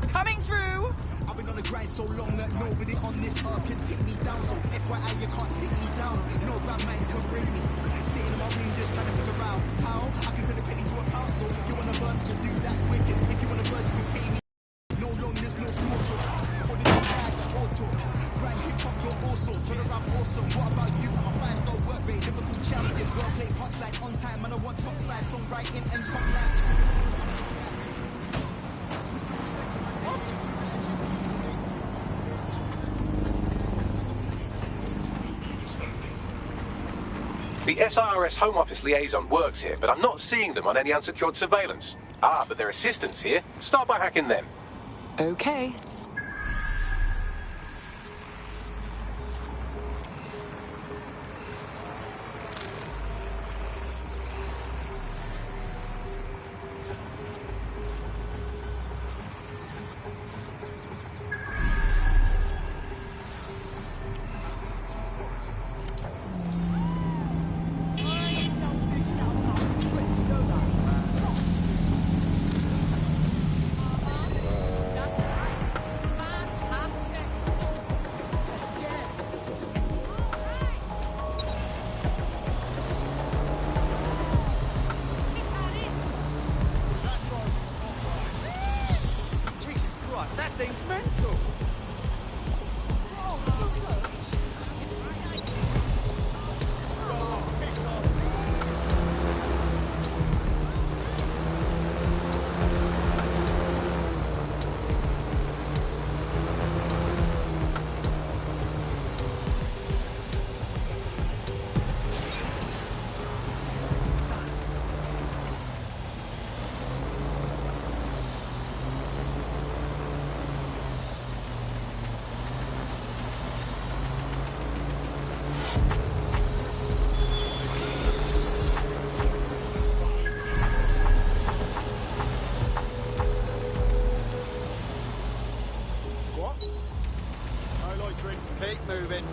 Coming through! I've been on the grind so long that nobody on this earth can take me down. So FYI, you can't take me down. No bad minds can bring me. Sitting in my room just trying to figure out how I can turn a penny to a pound. So if you want to burst, just do that quick. And if you want to burst, you pay me. No long, there's no small talk. All this guys are all talk. Grind hip hop, you're also. Turn around awesome. What about you? I'm a 5-star work rate. Liverpool champion. Girl play punchline on time. Man, I want top 5 songwriting and top line. The SIRS Home Office liaison works here, but I'm not seeing them on any unsecured surveillance. Ah, but their assistants here. Start by hacking them. Okay. That thing's mental. Keep moving.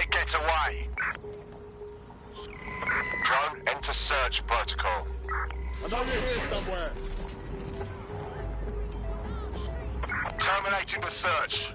Get away. Drone, enter search protocol. I know you're here somewhere. Terminating the search.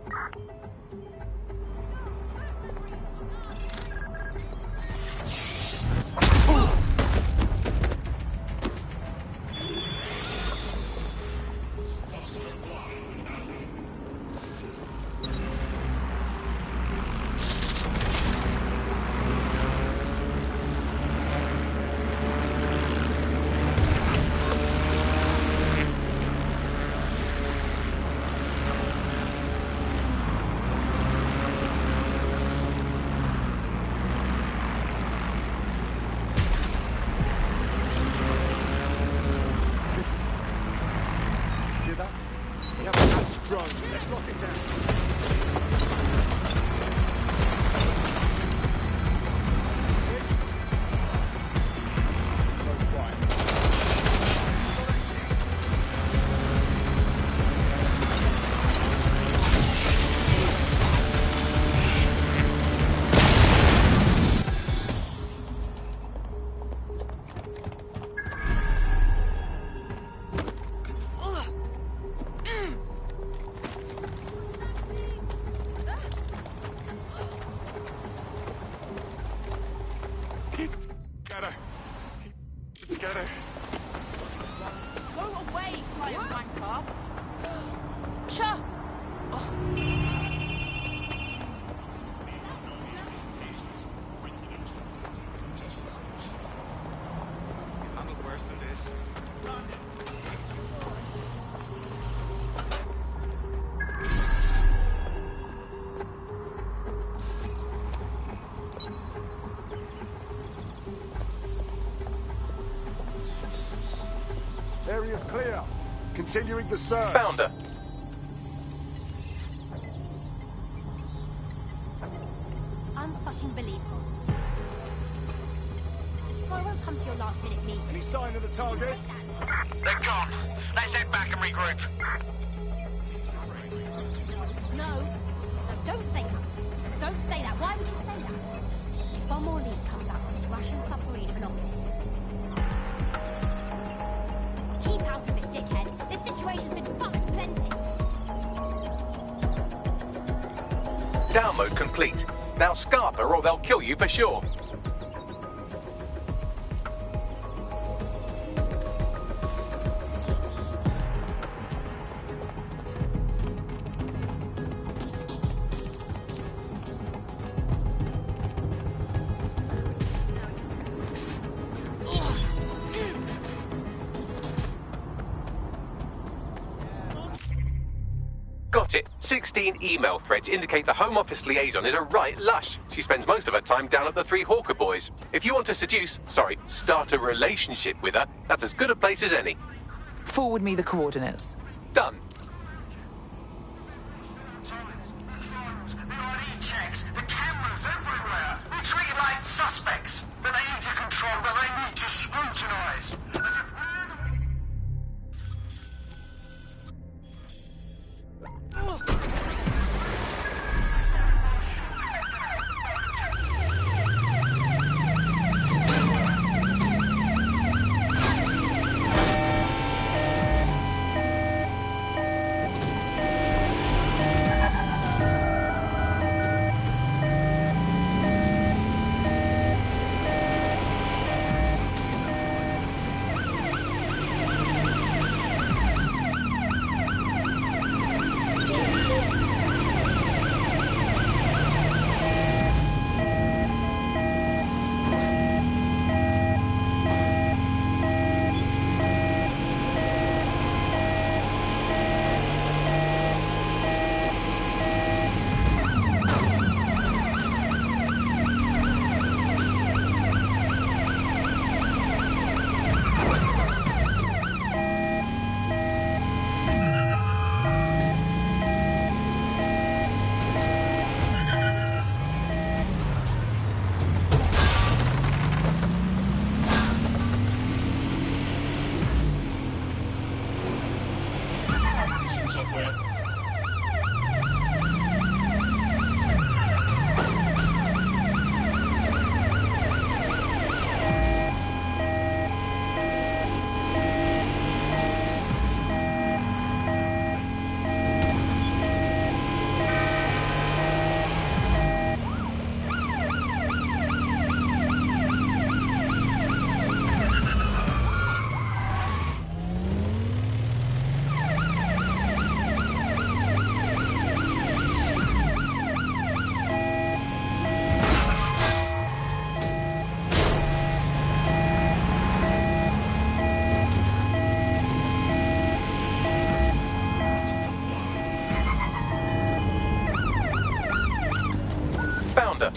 Area's clear. Continuing the search. Found her. Unfucking believable. Well, I won't come to your last minute meeting. Any sign of the target? They're gone. Let's head back and regroup. No, don't say that. Don't say that. Why would you say that? If one more lead comes out of this Russian submarine of an office. Keep out of it, dickhead. This situation's been fucked plenty. Download complete. Now scarp her or they'll kill you for sure. Got it. 16 email threads indicate the Home Office liaison is a right lush. She spends most of her time down at the Three Hawker Boys. If you want to start a relationship with her, that's as good a place as any. Forward me the coordinates. Done. The ID checks, the cameras everywhere. They're treated like suspects. But they need to control, that they need to scrutinise. Found her.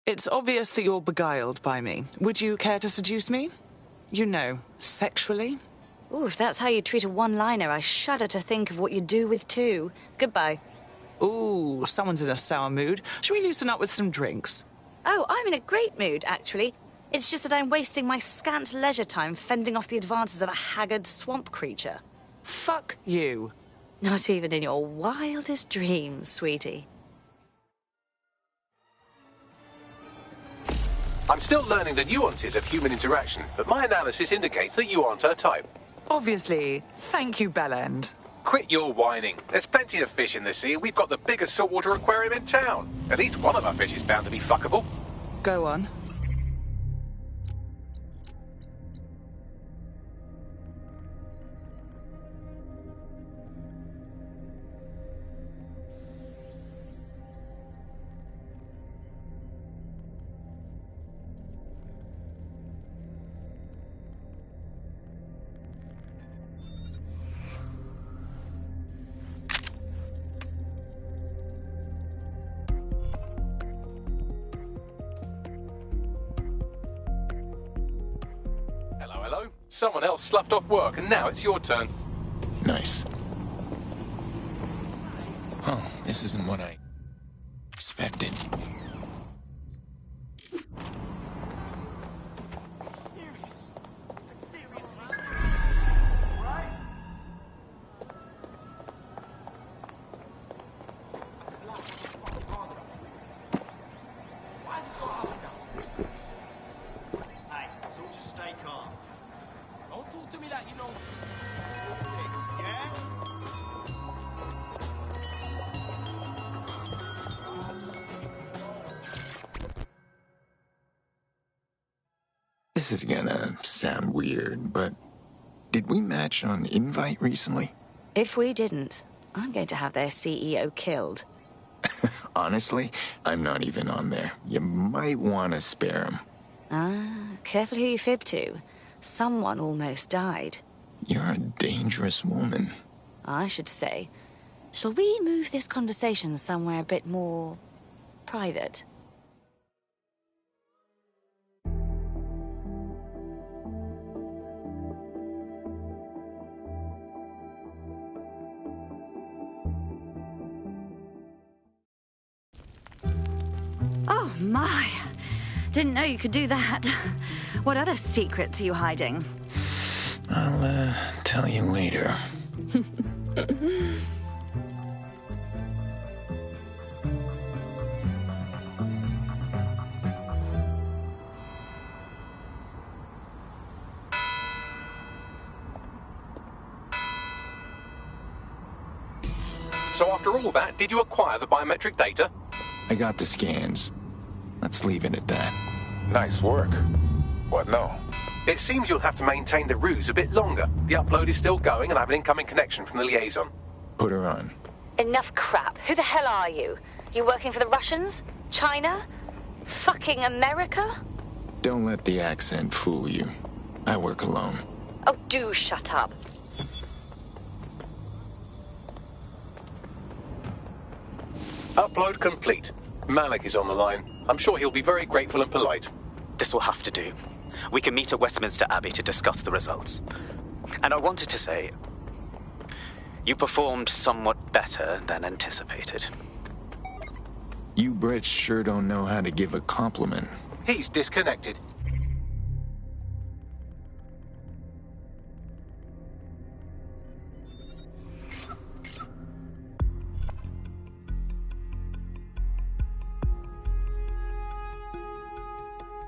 It's obvious that you're beguiled by me. Would you care to seduce me? You know, sexually? Ooh, if that's how you treat a one-liner, I shudder to think of what you do with two. Goodbye. Ooh, someone's in a sour mood. Should we loosen up with some drinks? Oh, I'm in a great mood, actually. It's just that I'm wasting my scant leisure time fending off the advances of a haggard swamp creature. Fuck you. Not even in your wildest dreams, sweetie. I'm still learning the nuances of human interaction, but my analysis indicates that you aren't her type. Obviously. Thank you, Bellend. Quit your whining. There's plenty of fish in the sea, and we've got the biggest saltwater aquarium in town. At least one of our fish is bound to be fuckable. Go on. Hello? Someone else sloughed off work, and now it's your turn. Nice. Oh, this isn't what I expected. This is gonna sound weird, but did we match on Invite recently? If we didn't, I'm going to have their CEO killed. Honestly, I'm not even on there. You might want to spare him. Careful who you fib to. Someone almost died. You're a dangerous woman. I should say. Shall we move this conversation somewhere a bit more private? Oh, my. Didn't know you could do that. What other secrets are you hiding? I'll, tell you later. So after all that, did you acquire the biometric data? I got the scans. Let's leave it at that. Nice work. What now? It seems you'll have to maintain the ruse a bit longer. The upload is still going, and I have an incoming connection from the liaison. Put her on. Enough crap. Who the hell are you? You working for the Russians? China? Fucking America? Don't let the accent fool you. I work alone. Oh, do shut up. Upload complete. Malik is on the line. I'm sure he'll be very grateful and polite. This will have to do. We can meet at Westminster Abbey to discuss the results. And I wanted to say, you performed somewhat better than anticipated. You Brits sure don't know how to give a compliment. He's disconnected.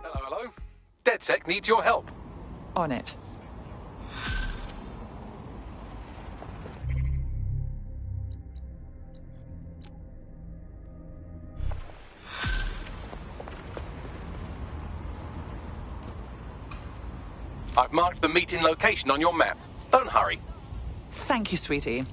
Hello? DedSec needs your help. On it. I've marked the meeting location on your map. Don't hurry. Thank you, sweetie.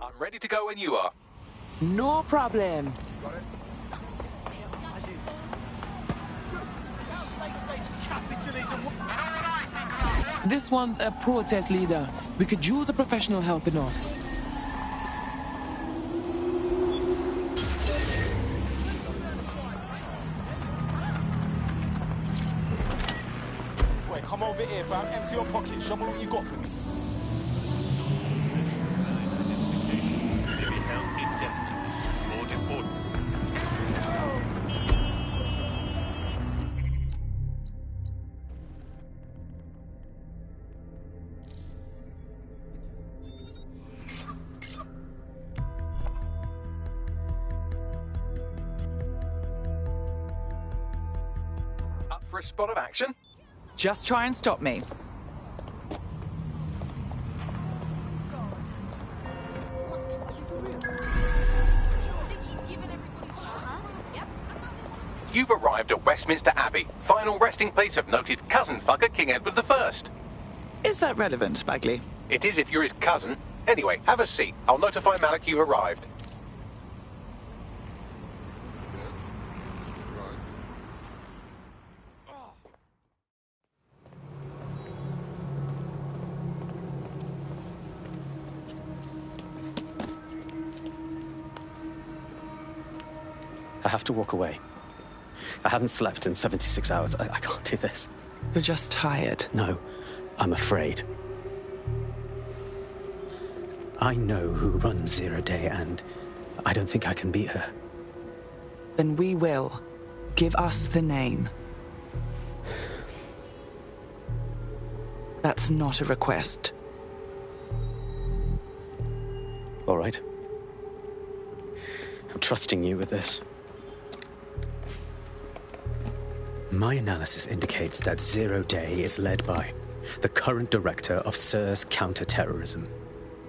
I'm ready to go when you are. No problem. This one's a protest leader. We could use a professional helping us. Wait, come over here, fam. Empty your pocket. Show me what you got for me. Up for a spot of action? Just try and stop me. You've arrived at Westminster Abbey, final resting place of noted cousin fucker King Edward I. Is that relevant, Bagley? It is if you're his cousin. Anyway, have a seat. I'll notify Malik you've arrived. I have to walk away. I haven't slept in 76 hours. I can't do this. You're just tired. No, I'm afraid. I know who runs Zero Day, and I don't think I can beat her. Then we will. Give us the name. That's not a request. All right. I'm trusting you with this. My analysis indicates that Zero Day is led by the current director of SIRS counter-terrorism,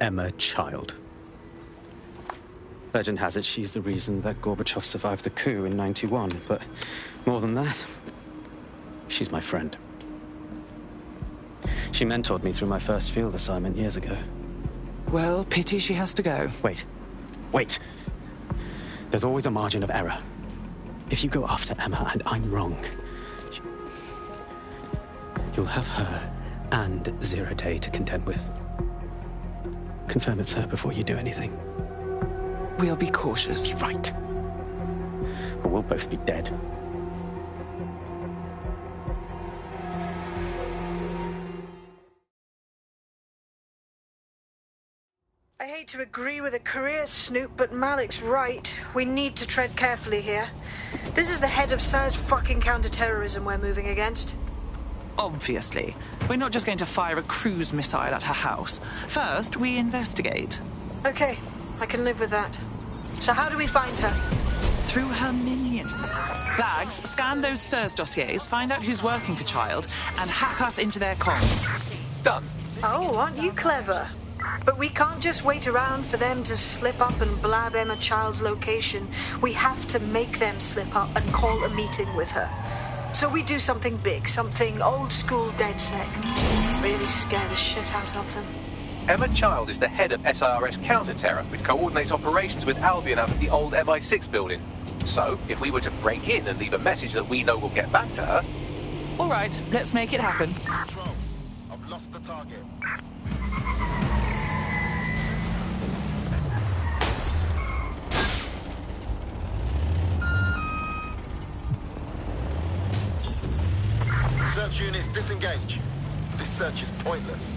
Emma Child. Legend has it she's the reason that Gorbachev survived the coup in '91, but more than that, she's my friend. She mentored me through my first field assignment years ago. Well, pity she has to go. Wait. There's always a margin of error. If you go after Emma and I'm wrong, you'll have her and Zero Day to contend with. Confirm it's her before you do anything. We'll be cautious. Right. Or we'll both be dead. I hate to agree with a career snoop, but Malik's right. We need to tread carefully here. This is the head of SIRS fucking counter-terrorism we're moving against. Obviously. We're not just going to fire a cruise missile at her house. First, we investigate. Okay, I can live with that. So how do we find her? Through her minions. Bags, scan those SIRS dossiers, find out who's working for Child, and hack us into their comms. Done. Oh, aren't you clever? But we can't just wait around for them to slip up and blab Emma Child's location. We have to make them slip up and call a meeting with her. So we do something big, something old school DedSec. Really scare the shit out of them. Emma Child is the head of SIRS counter-terror, which coordinates operations with Albion out of the old MI6 building. So, if we were to break in and leave a message that we know will get back to her... All right, let's make it happen. Control. I've lost the target. Search units, disengage. This search is pointless.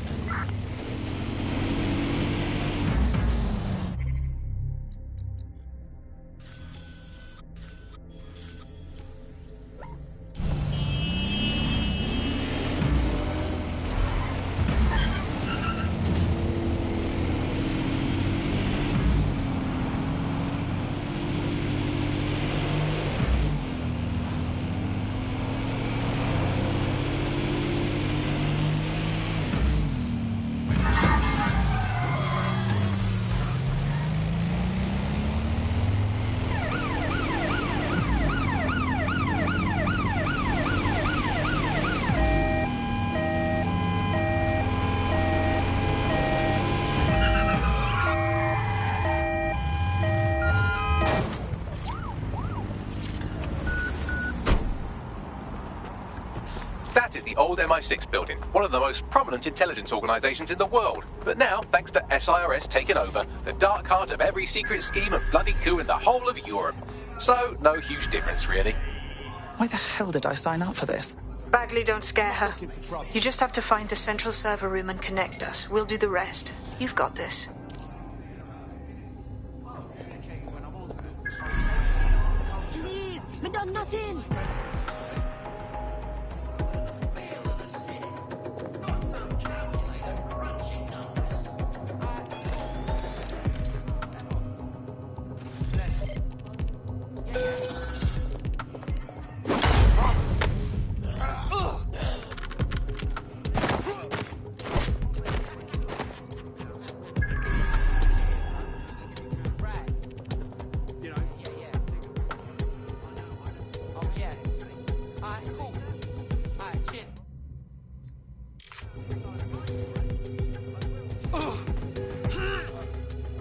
That is the old MI6 building, one of the most prominent intelligence organisations in the world. But now, thanks to SIRS taking over, the dark heart of every secret scheme and bloody coup in the whole of Europe. So, no huge difference, really. Why the hell did I sign up for this? Bagley, don't scare her. You just have to find the central server room and connect us. We'll do the rest. You've got this. Please, me done nothing.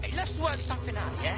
Hey, let's work something out, yeah?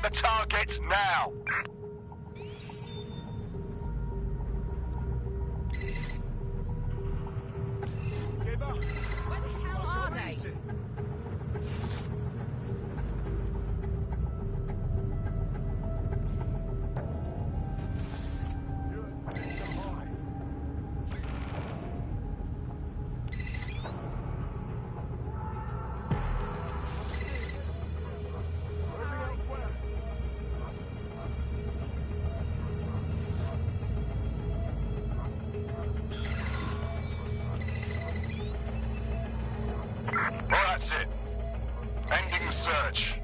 the target now! Where the hell are they? Well, that's it. Ending the search.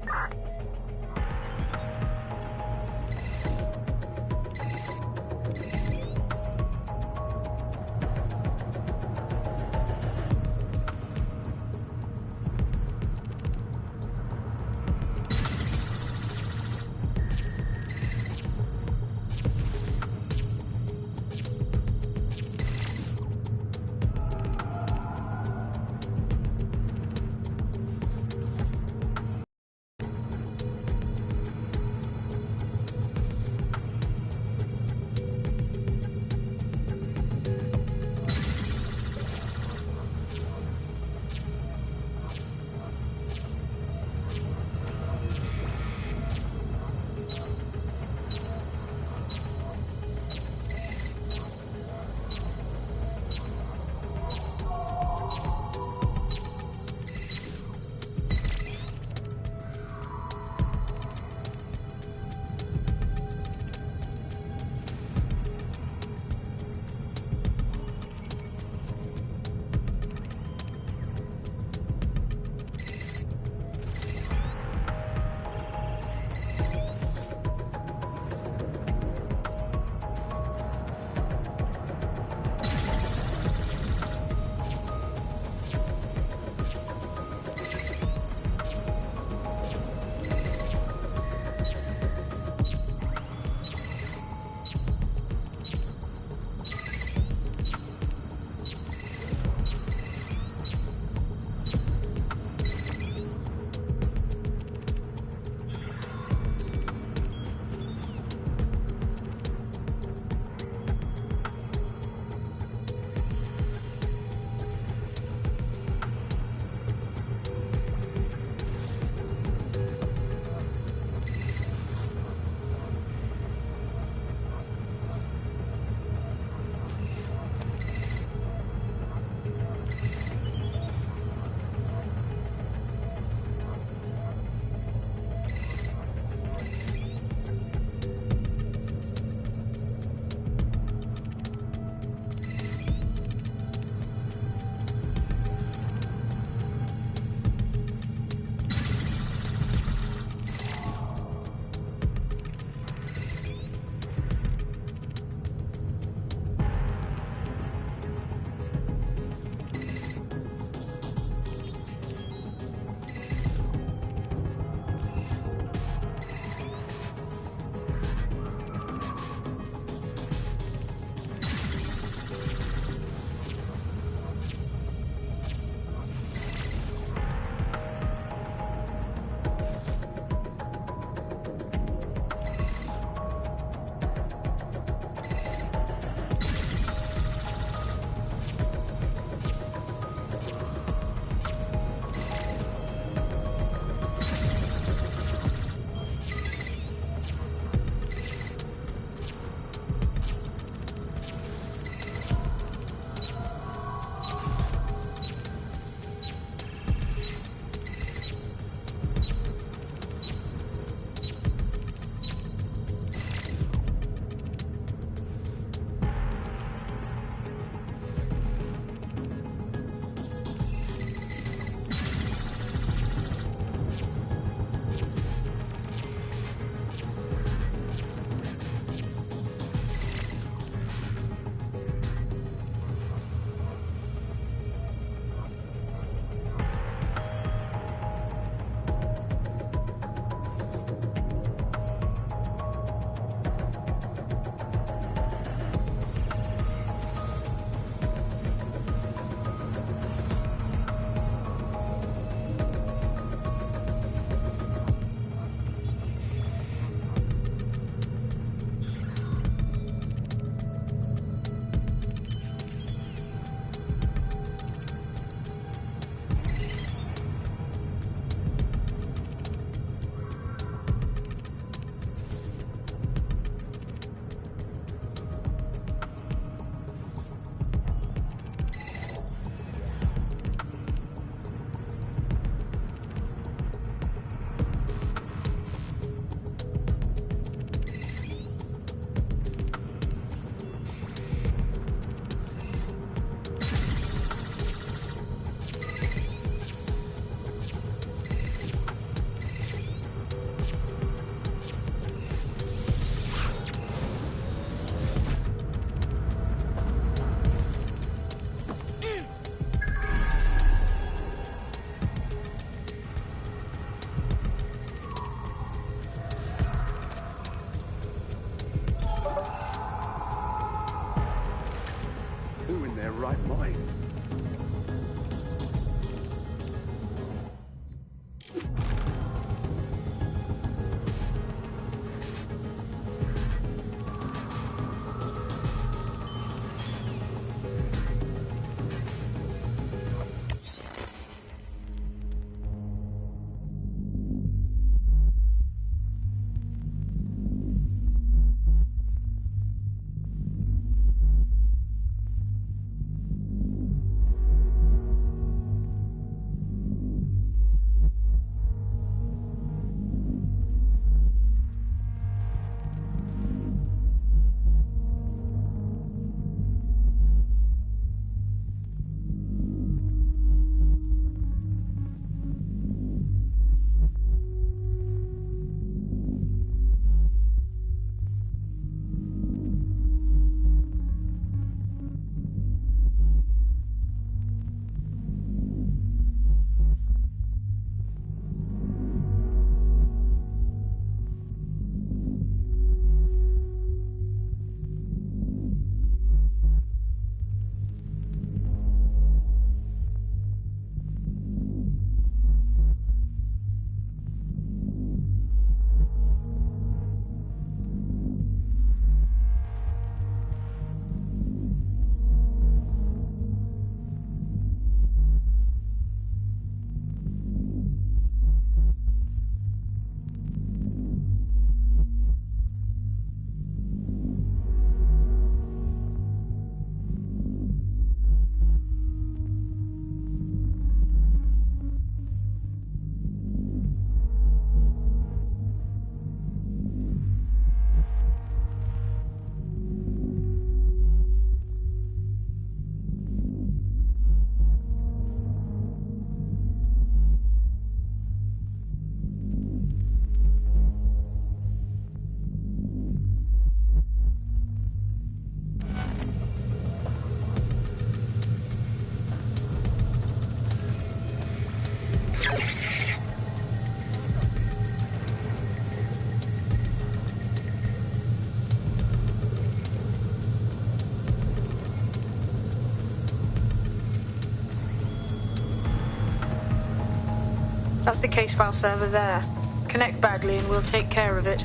That's the case file server there. Connect Bagley and we'll take care of it.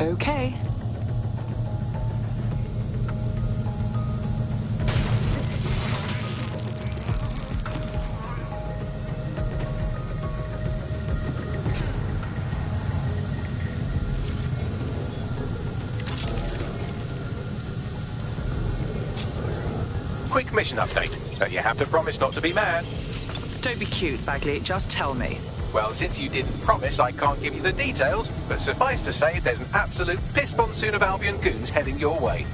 Okay. Quick mission update, but you have to promise not to be mad. Don't be cute, Bagley. Just tell me. Well, since you didn't promise, I can't give you the details, but suffice to say there's an absolute piss monsoon of Albion goons heading your way.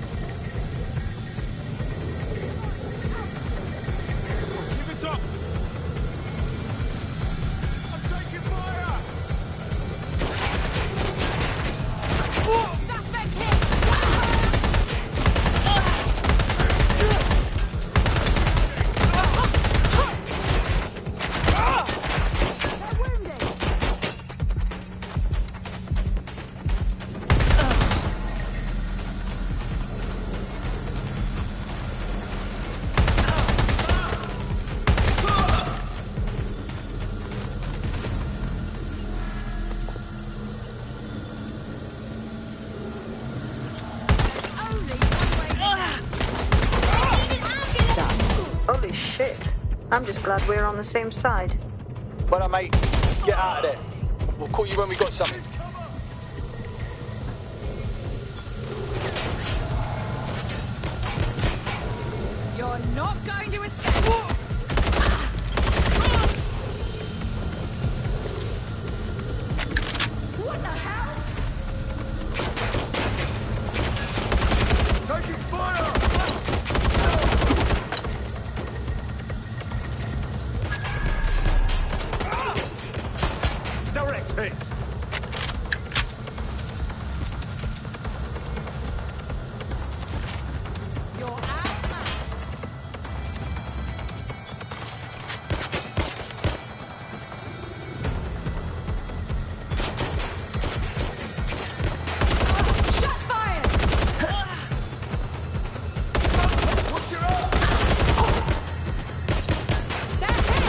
Give it up! I'm taking fire! Suspect hit! They're wounded! Holy shit. I'm just glad we're on the same side. Well, mate, get out of there. We'll call you when we got something. You're not going to escape! What the hell? Taking fire! Direct hit! You're outmatched! Shots fired! Watch your arm! That's it!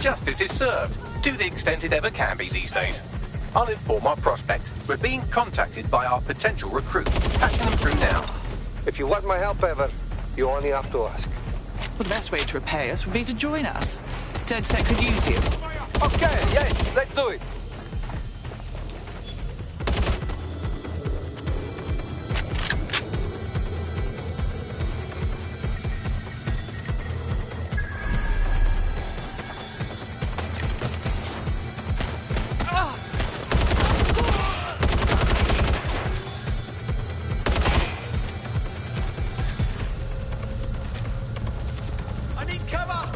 Justice is served, to the extent it ever can be these days. I'll inform our prospect. We're being contacted by our potential recruit. Patching them through now. If you want my help ever, you only have to ask. Well, the best way to repay us would be to join us. Dead Set could use you. Okay, yes, let's do it. I need cover!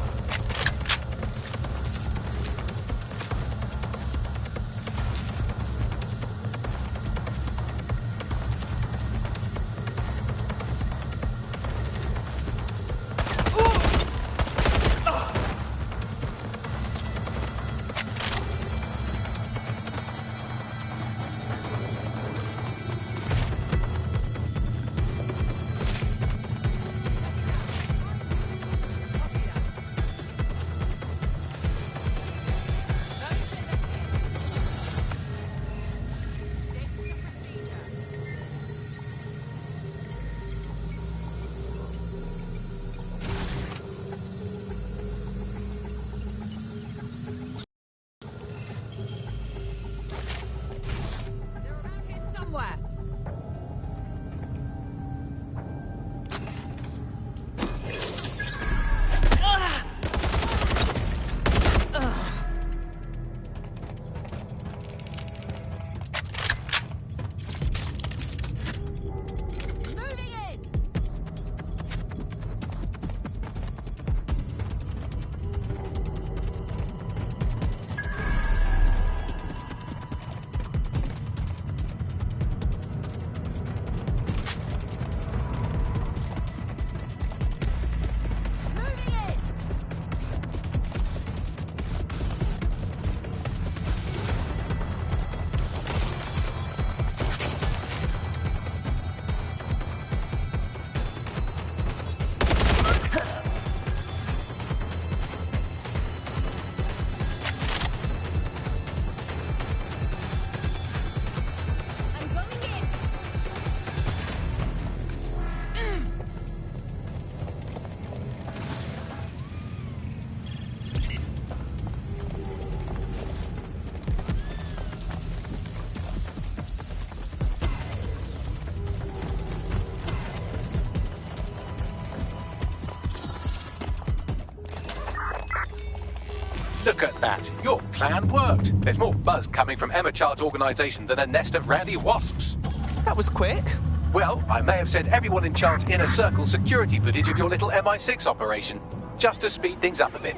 that. Your plan worked. There's more buzz coming from Emma Child's organisation than a nest of randy wasps. That was quick. Well, I may have sent everyone in Child's inner circle security footage of your little MI6 operation, just to speed things up a bit.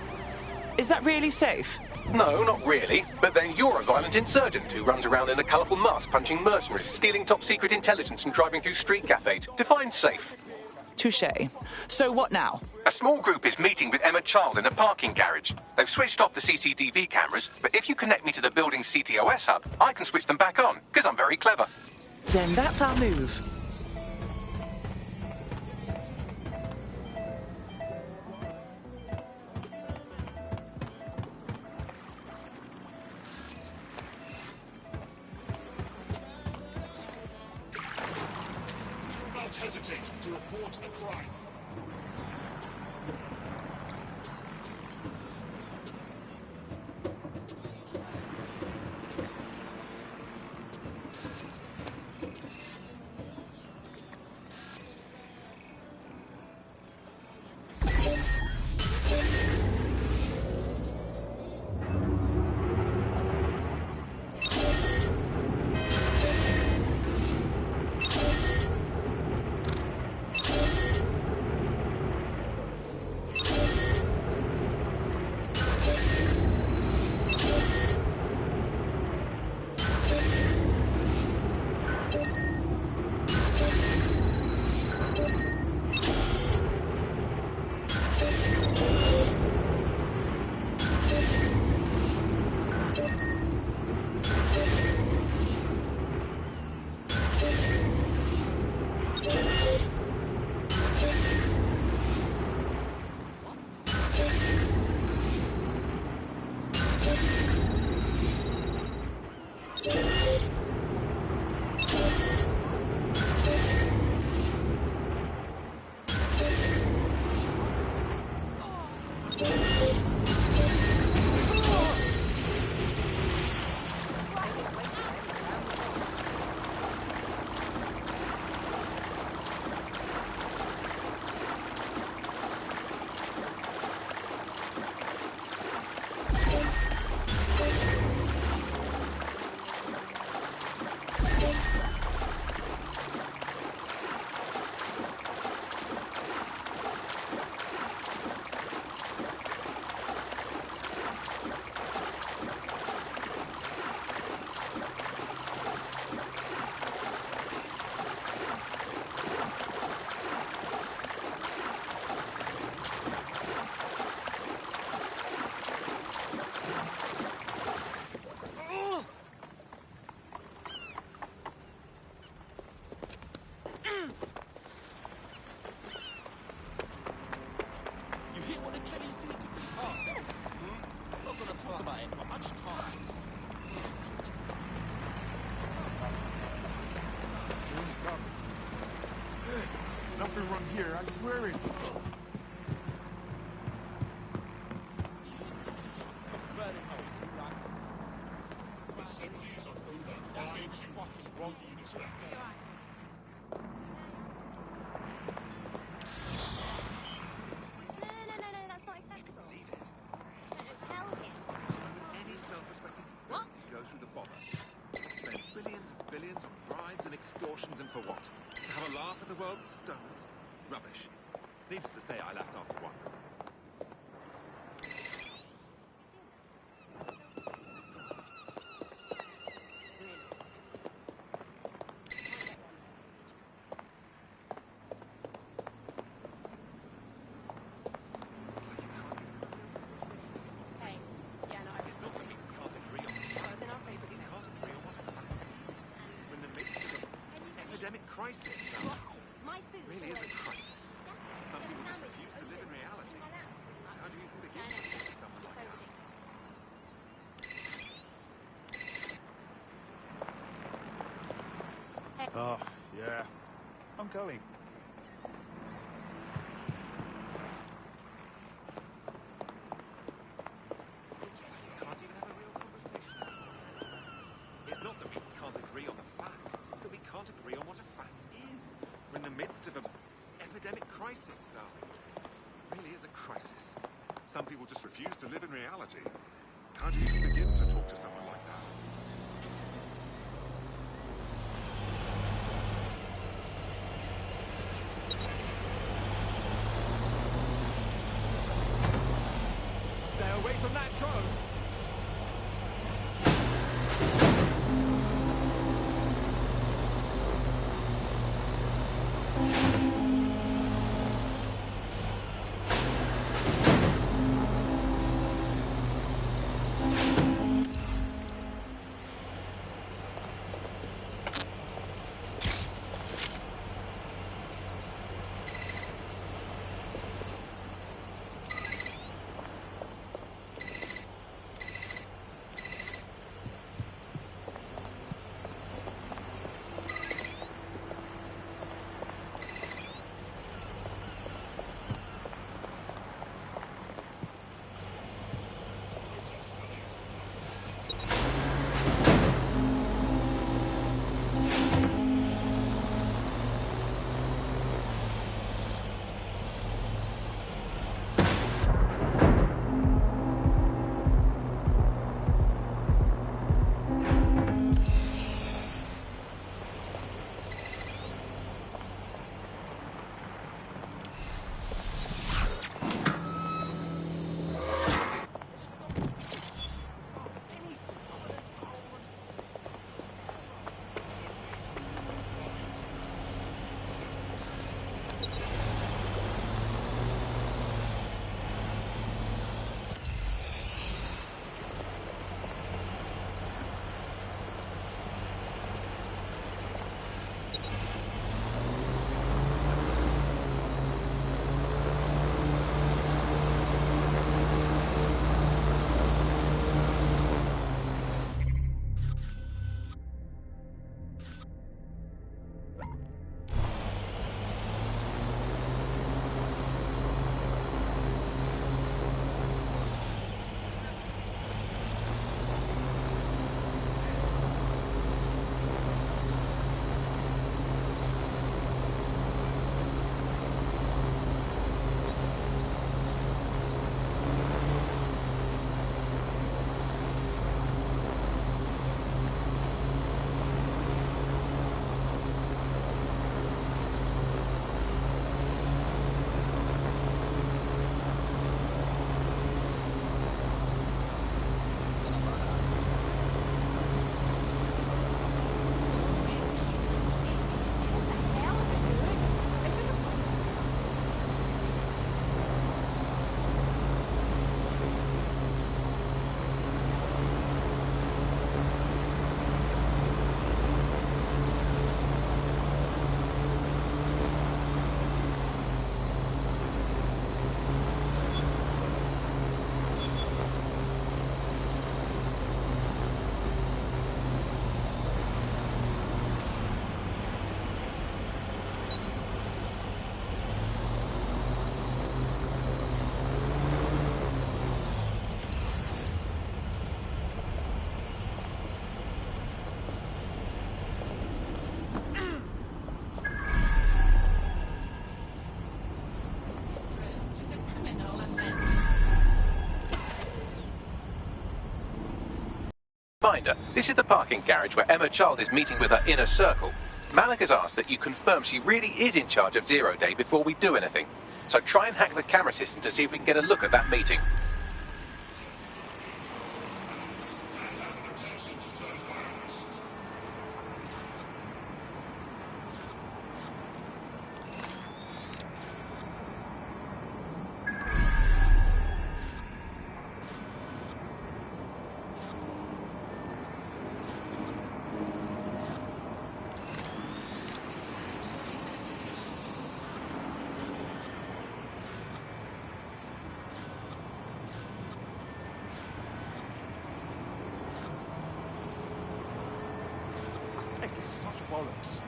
Is that really safe? No, not really. But then you're a violent insurgent who runs around in a colourful mask punching mercenaries, stealing top-secret intelligence and driving through street cafes. Define safe. Touché. So what now? A small group is meeting with Emma Child in a parking garage. They've switched off the CCTV cameras, but if you connect me to the building's CTOS hub, I can switch them back on, because I'm very clever. Then that's our move. Hesitate to report a crime. Nothing wrong here, I swear it. And for what? To have a laugh at the world's stones? Rubbish. Needless to say, I left after one. Crisis really is a crisis. Some people just refuse to live in reality. How do you even begin to talk to someone like that? Oh, yeah. I'm going. Can't even have a real conversation. It's not that we can't agree on the facts, it's that we can't agree on what a fact is. We're in the midst of an epidemic crisis, darling. It really is a crisis. Some people just refuse to live in reality. How reminder, this is the parking garage where Emma Child is meeting with her inner circle. Malik has asked that you confirm she really is in charge of Zero Day before we do anything. So try and hack the camera system to see if we can get a look at that meeting. This tech is such bollocks.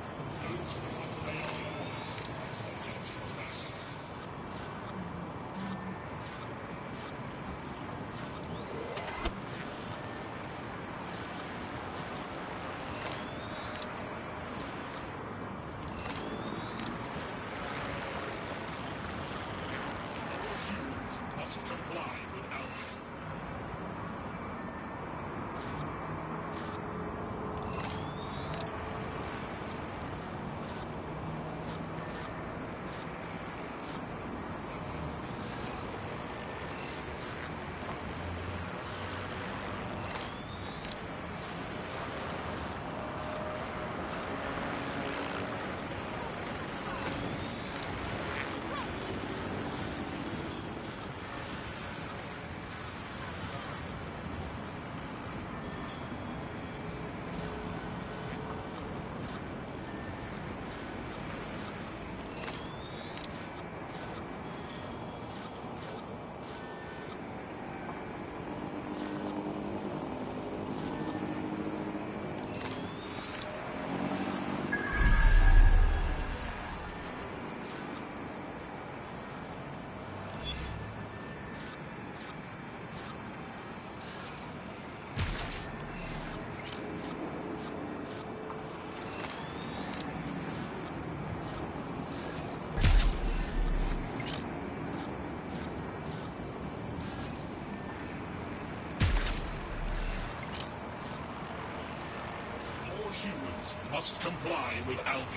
Humans must comply with Albion.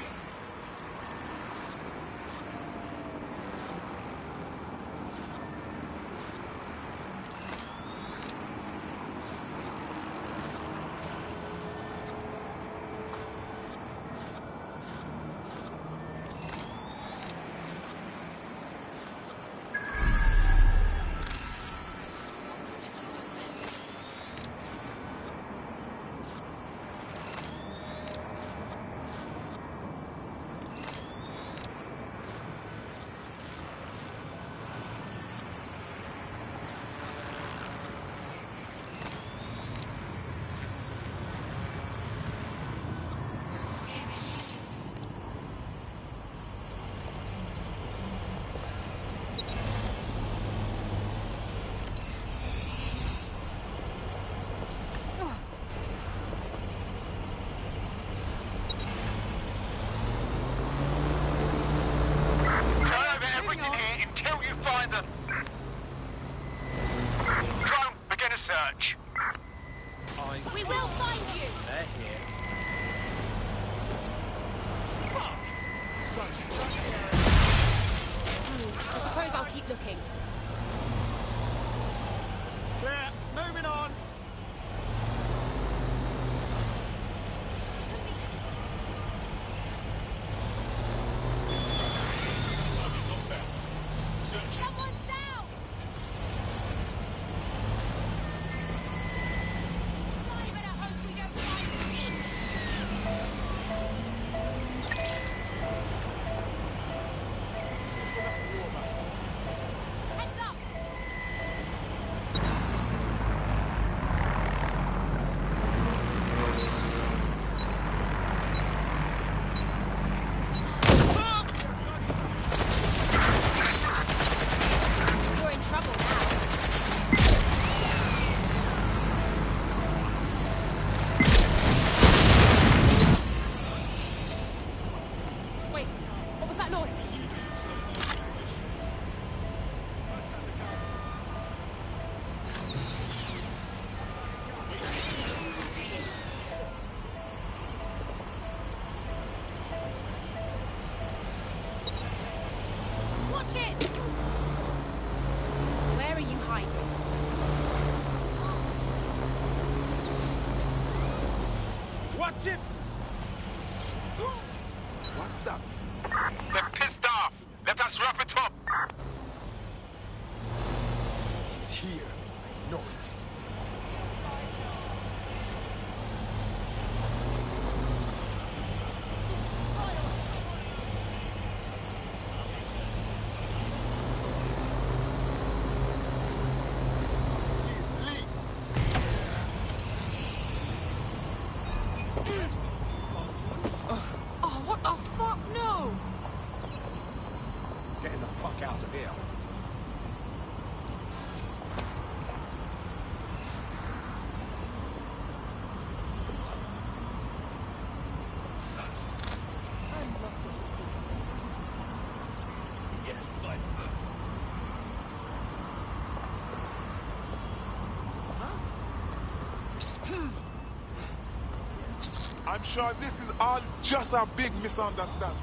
sure this is all just a big misunderstanding.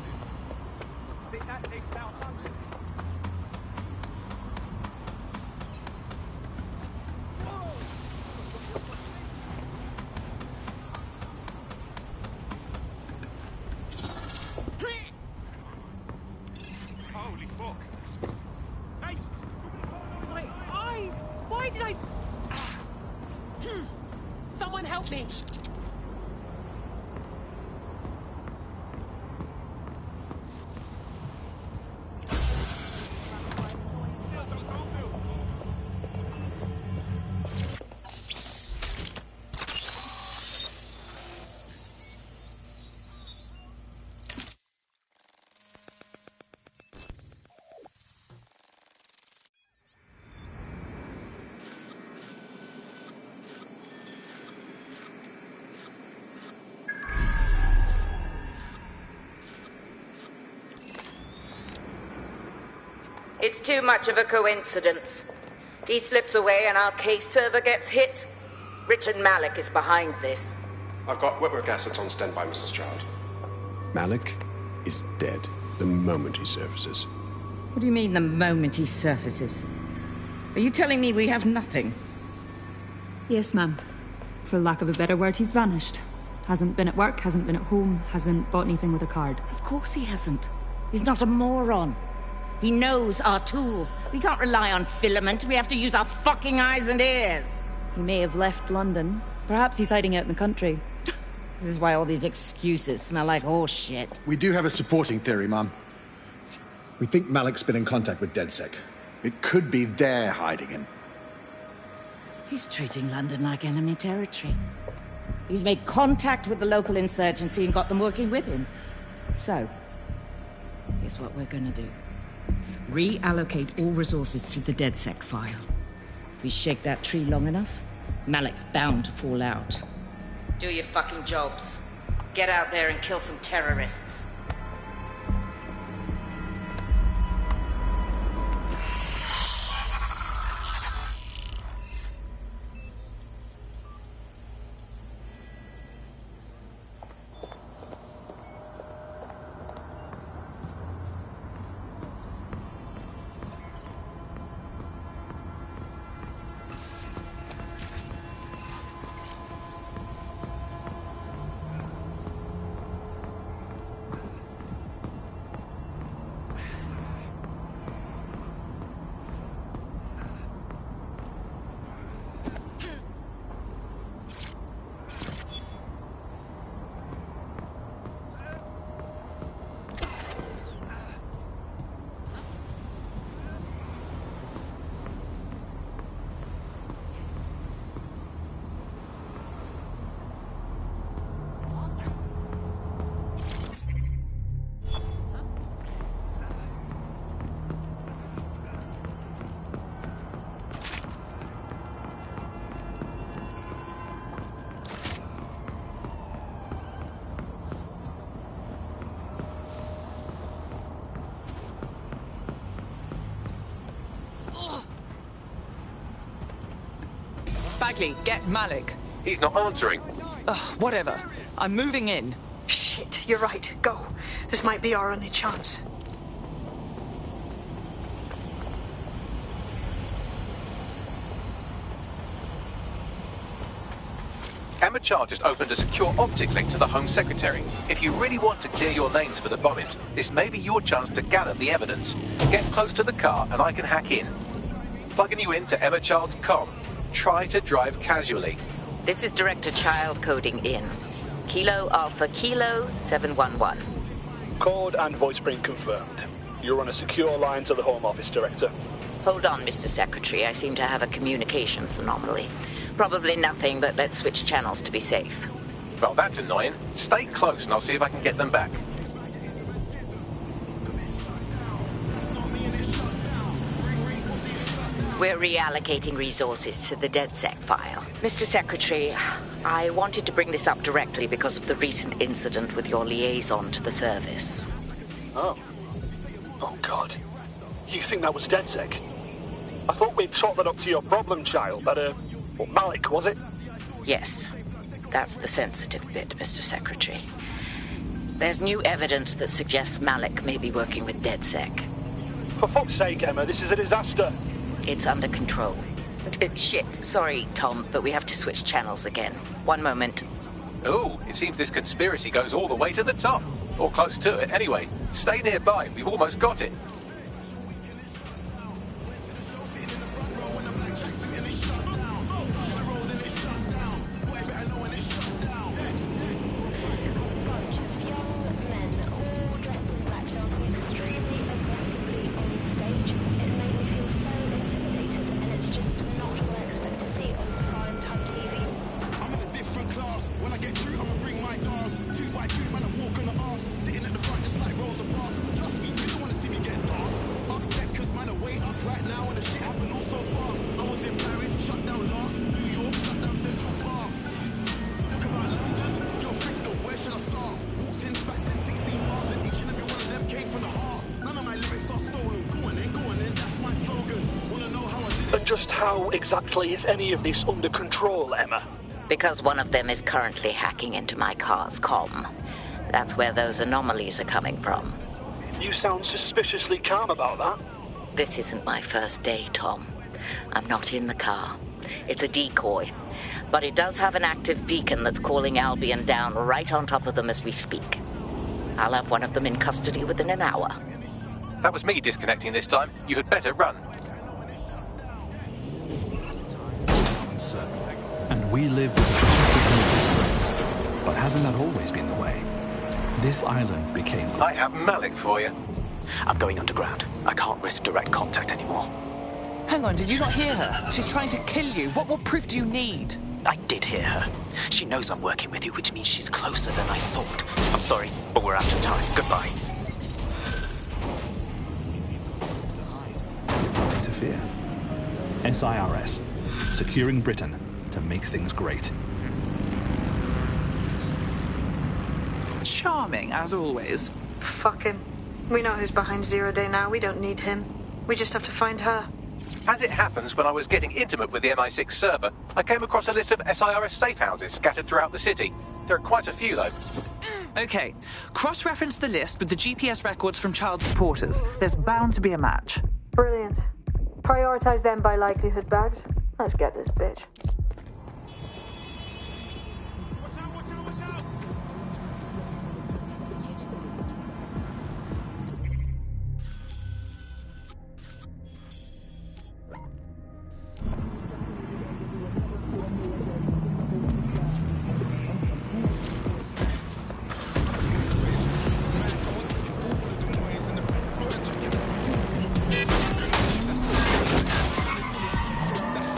I think that takes down most of it. Holy fuck. Hey! My eyes! Why did I... Someone help me! It's too much of a coincidence. He slips away and our case server gets hit. Richard Malik is behind this. I've got wetwork assets on standby, Mrs. Child. Malik is dead the moment he surfaces. What do you mean, the moment he surfaces? Are you telling me we have nothing? Yes, ma'am. For lack of a better word, he's vanished. Hasn't been at work, hasn't been at home, hasn't bought anything with a card. Of course he hasn't. He's not a moron. He knows our tools. We can't rely on filament. We have to use our fucking eyes and ears. He may have left London. Perhaps he's hiding out in the country. This is why all these excuses smell like horse shit. We do have a supporting theory, Mum. We think Malik's been in contact with DedSec. It could be they're hiding him. He's treating London like enemy territory. He's made contact with the local insurgency and got them working with him. So, here's what we're gonna do. Reallocate all resources to the DedSec file. If we shake that tree long enough, Malik's bound to fall out. Do your fucking jobs. Get out there and kill some terrorists. Bagley, get Malik. He's not answering. Ugh, whatever. I'm moving in. Shit, you're right. Go. This might be our only chance. Emma Child just opened a secure optic link to the Home Secretary. If you really want to clear your names for the bombings, this may be your chance to gather the evidence. Get close to the car and I can hack in. Plugging you into Emma Child's comm. Try to drive casually. This is Director Child coding in. Kilo Alpha Kilo 711. Code and voice print confirmed. You're on a secure line to the Home Office, Director. Hold on, Mr. Secretary. I seem to have a communications anomaly. Probably nothing, but let's switch channels to be safe. Well, that's annoying. Stay close and I'll see if I can get them back. We're reallocating resources to the DedSec file. Mr. Secretary, I wanted to bring this up directly because of the recent incident with your liaison to the service. Oh. Oh, God. You think that was DedSec? I thought we'd chalk that up to your problem child, that, Malik, was it? Yes. That's the sensitive bit, Mr. Secretary. There's new evidence that suggests Malik may be working with DedSec. For fuck's sake, Emma, this is a disaster. It's under control. Shit, sorry, Tom, but we have to switch channels again. One moment. Oh, it seems this conspiracy goes all the way to the top. Or close to it, anyway. Stay nearby, we've almost got it. And just how exactly is any of this under control, Emma? Because one of them is currently hacking into my car's comm. That's where those anomalies are coming from. You sound suspiciously calm about that. This isn't my first day, Tom. I'm not in the car. It's a decoy. But it does have an active beacon that's calling Albion down right on top of them as we speak. I'll have one of them in custody within an hour. That was me disconnecting this time. You had better run. And we live with the constant threats. But hasn't that always been the way? This island became... I have Malik for you. I'm going underground. I can't risk direct contact anymore. Hang on, did you not hear her? She's trying to kill you. What more proof do you need? I did hear her. She knows I'm working with you, which means she's closer than I thought. I'm sorry, but we're out of time. Goodbye. Interfere. SIRS. Securing Britain to make things great. Charming, as always. Fuck him. We know who's behind Zero Day now. We don't need him. We just have to find her. As it happens, when I was getting intimate with the MI6 server, I came across a list of SIRS safe houses scattered throughout the city. There are quite a few, though. Okay, cross-reference the list with the GPS records from child supporters. There's bound to be a match. Brilliant. Prioritize them by likelihood, Bags. Let's get this bitch.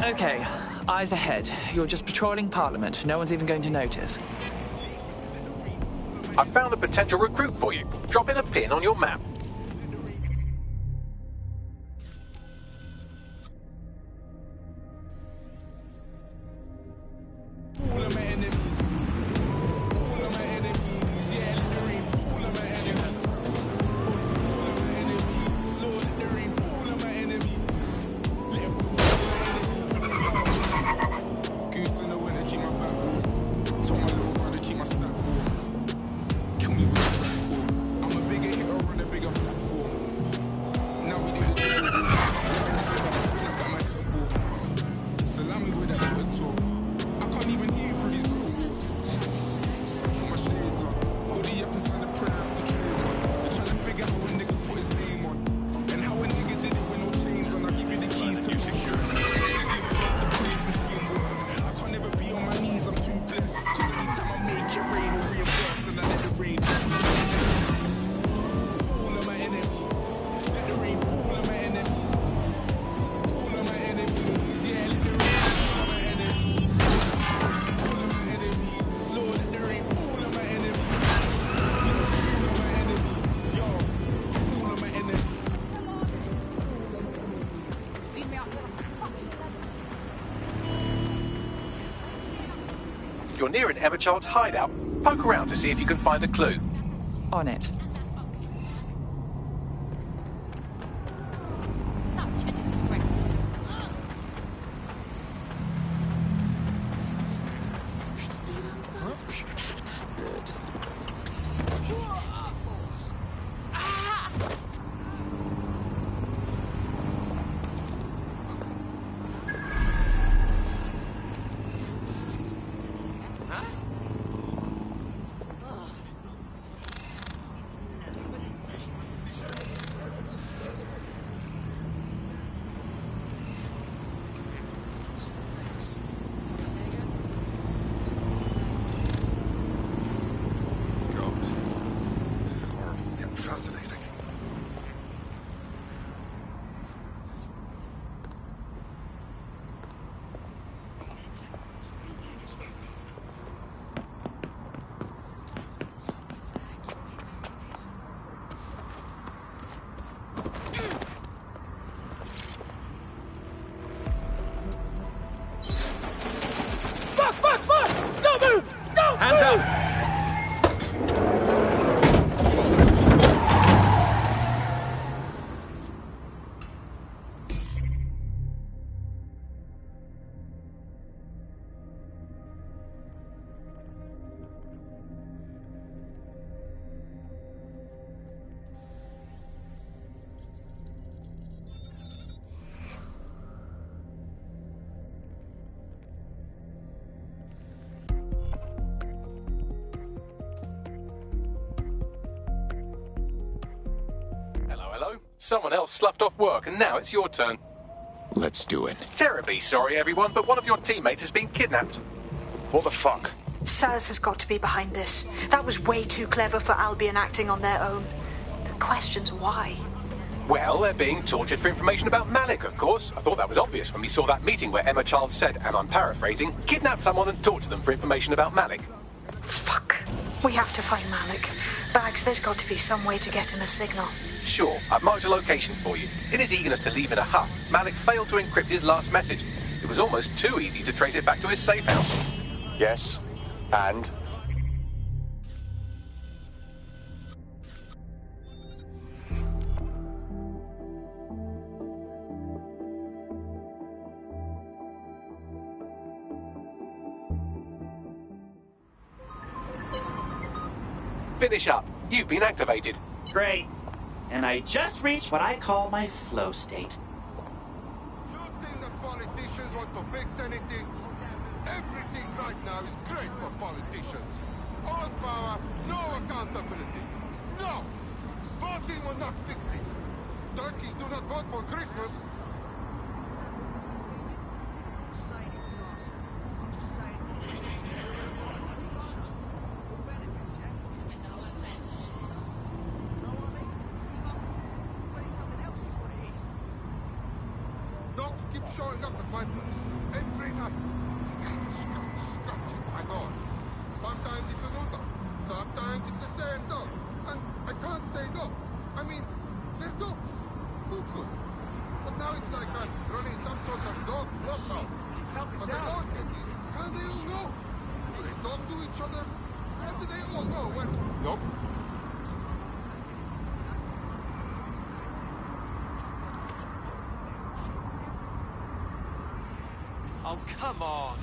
Okay, eyes ahead. You're just patrolling Parliament. No one's even going to notice. I found a potential recruit for you. Drop in a pin on your map. You're near an Emma Child's hideout. Poke around to see if you can find a clue. On it. Such a disgrace. Someone else sloughed off work, and now it's your turn. Let's do it. Terribly sorry, everyone, but one of your teammates has been kidnapped. What the fuck? Saz has got to be behind this. That was way too clever for Albion acting on their own. The question's why. Well, they're being tortured for information about Malik, of course. I thought that was obvious when we saw that meeting where Emma Childs said, and I'm paraphrasing, kidnap someone and torture them for information about Malik. Fuck. We have to find Malik. Bags, there's got to be some way to get him a signal. Sure, I've marked a location for you. In his eagerness to leave in a huff, Malik failed to encrypt his last message. It was almost too easy to trace it back to his safe house. Yes, and? Finish up. You've been activated. Great. And I just reached what I call my flow state. You think that politicians want to fix anything? Everything right now is great for politicians. All power, no accountability. No! Voting will not fix this. Turkeys do not vote for Christmas. Dogs keep showing up at my place every night. Scratch, scratch, scratching my door. Sometimes it's a new dog. Sometimes it's the same dog. And I can't say no. I mean, they're dogs. Who could? But now it's like I'm running some sort of dog flophouse. But I don't get this. How do they all know? Do they talk to each other? How do they all know when... Nope. Oh, come on.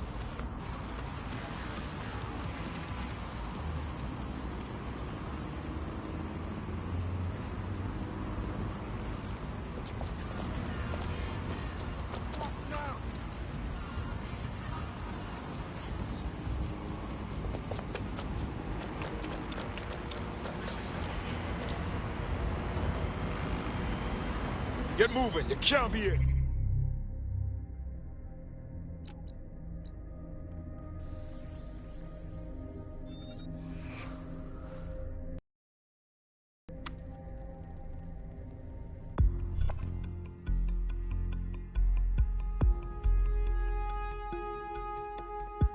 Get moving. You can't be here.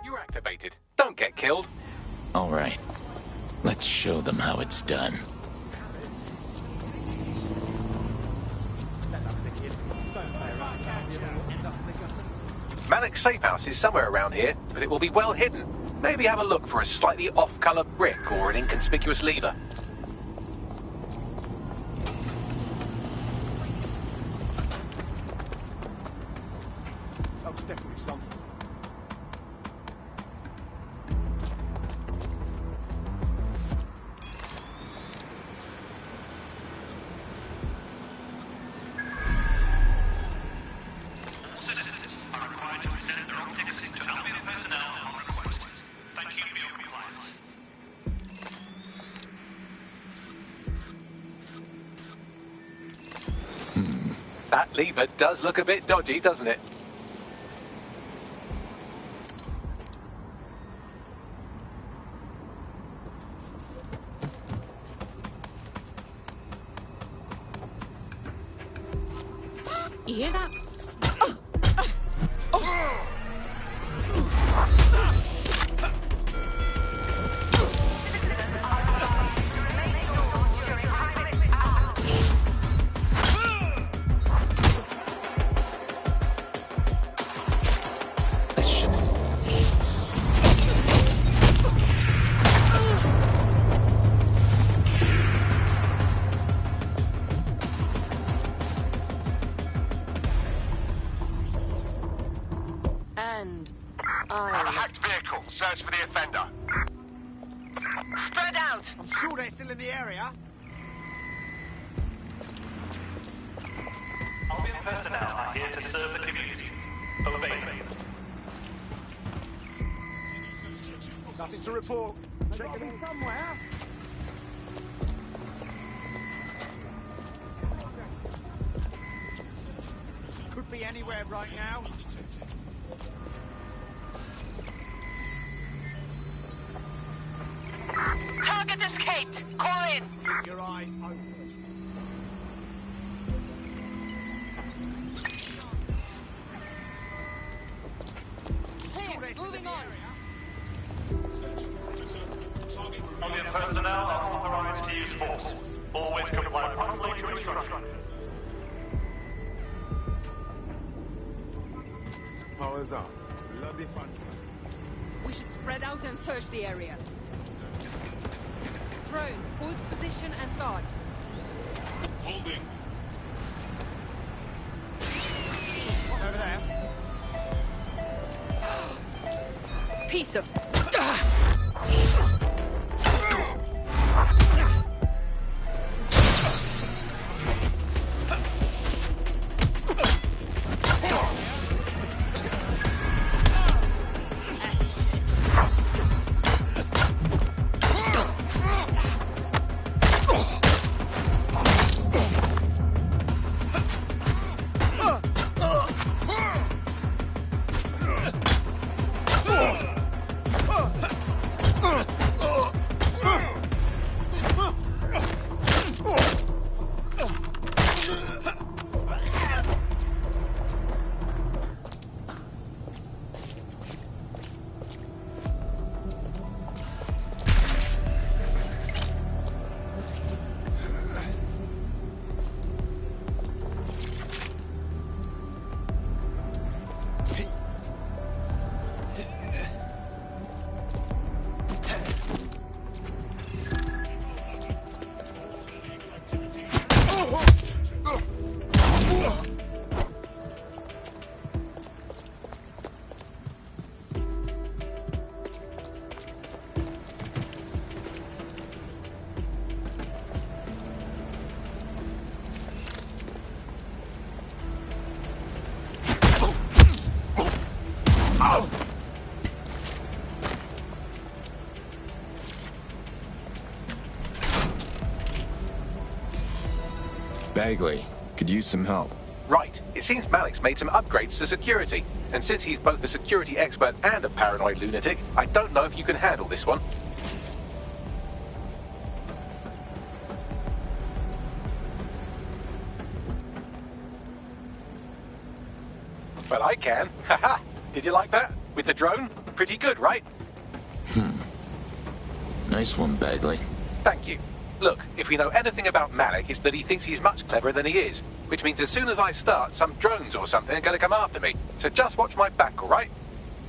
You're activated. Don't get killed. All right. Let's show them how it's done. Malik's safe house is somewhere around here, but it will be well hidden. Maybe have a look for a slightly off-color brick or an inconspicuous lever. That was definitely something. That lever does look a bit dodgy, doesn't it? You hear that? Have a hacked vehicle. Search for the offender. Spread out! I'm sure they're still in the area. Albion personnel are here to serve the community. Obey me. Nothing to report. Check it in somewhere. anywhere right now. Target escaped! Call in! Your eyes open. Here, moving on. Civilian personnel are authorized to use force. Always comply promptly to instruction. Powers up. Bloody fun. We should spread out and search the area. Drone, hold position and guard. Holding. Over there. Piece of... Bagley, could use some help. Right. It seems Malik's made some upgrades to security. And since he's both a security expert and a paranoid lunatic, I don't know if you can handle this one. Well, I can. Haha. Did you like that? With the drone? Pretty good, right? Nice one, Bagley. Thank you. Look, if we know anything about Malik, it's that he thinks he's much cleverer than he is. Which means as soon as I start, some drones or something are going to come after me. So just watch my back, all right?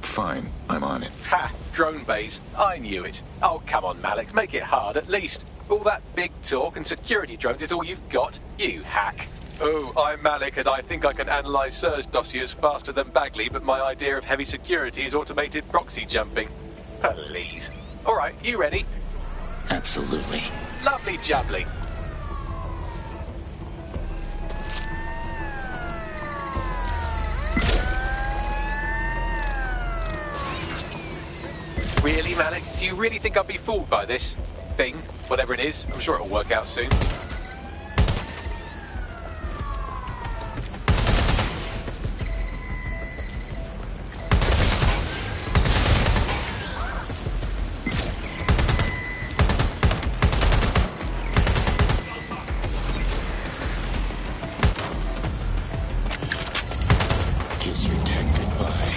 Fine, I'm on it. Ha! Drone bays. I knew it. Oh, come on, Malik. Make it hard, at least. All that big talk and security drones is all you've got. You hack. Oh, I'm Malik, and I think I can analyse SIRS dossiers faster than Bagley, but my idea of heavy security is automated proxy jumping. Please. All right, you ready? Absolutely. Lovely jubbly. Really, Malik? Do you really think I'll be fooled by this thing? Whatever it is, I'm sure it'll work out soon. Kiss your tech goodbye.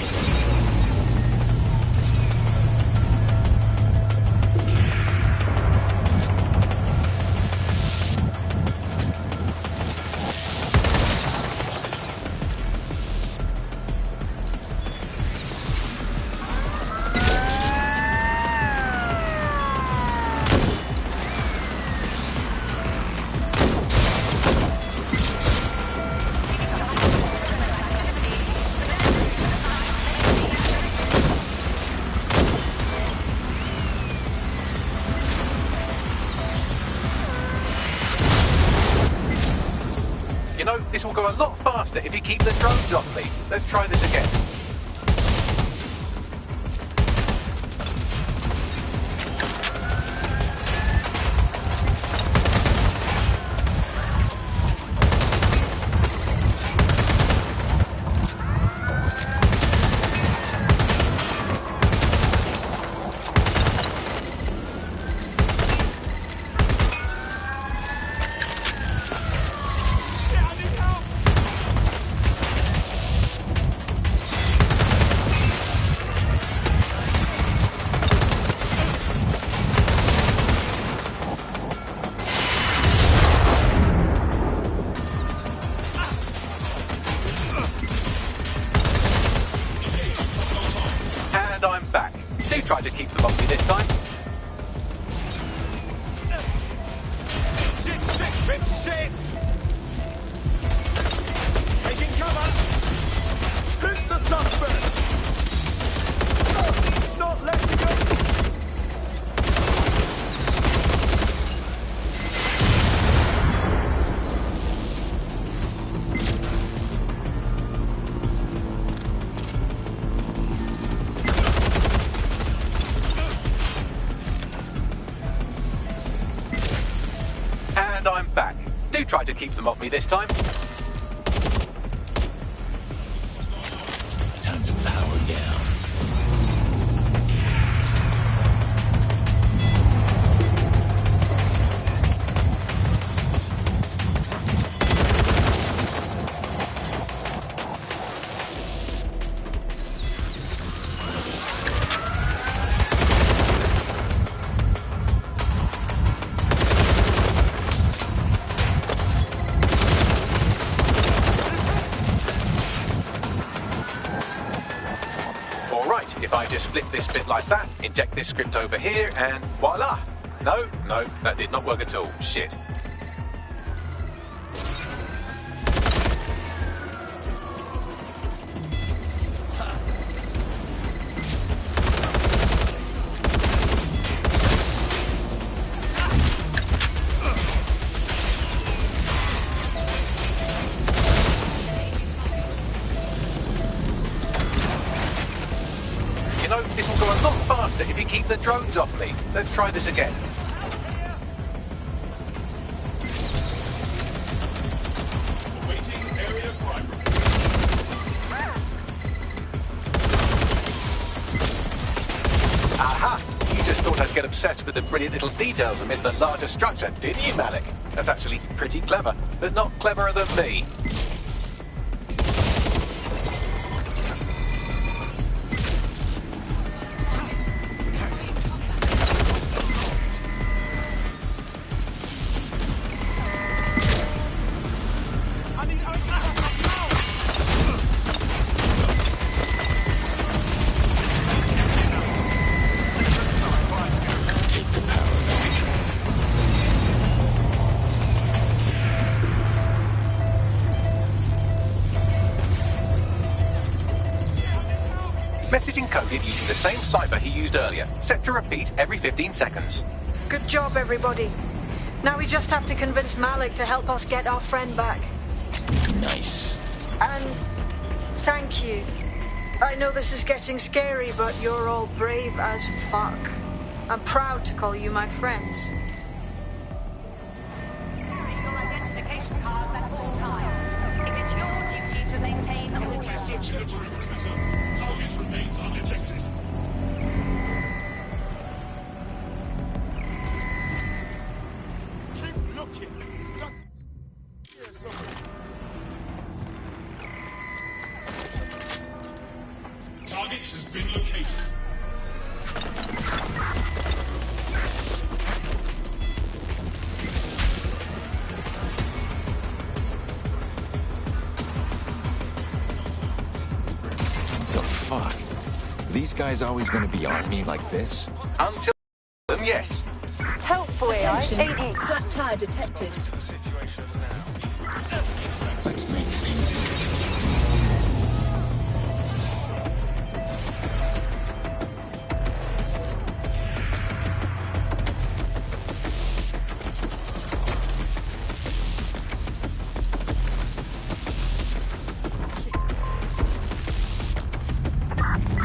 You know, this will go a lot faster if you keep the drones off me. Let's try this again. Do try to keep them off me this time. Time to power down. If I just flip this bit like that, inject this script over here, and voila! No, that did not work at all. Shit. This will go a lot faster if you keep the drones off me. Let's try this again. Aha! You just thought I'd get obsessed with the brilliant little details and miss the larger structure, didn't you, Malik? That's actually pretty clever, but not cleverer than me. Message encoded using the same cipher he used earlier. Set to repeat every 15 seconds. Good job, everybody. Now we just have to convince Malik to help us get our friend back. Nice. And thank you. I know this is getting scary, but you're all brave as fuck. I'm proud to call you my friends. Your identification cards at all times. It is your duty to maintain all Target remains undetected. Keep looking. It's got here somewhere. Target has been located. Fuck. These guys always gonna be on me like this? Until them, yes. Helpful AI, AD. Flat tire detected. Let's make things interesting.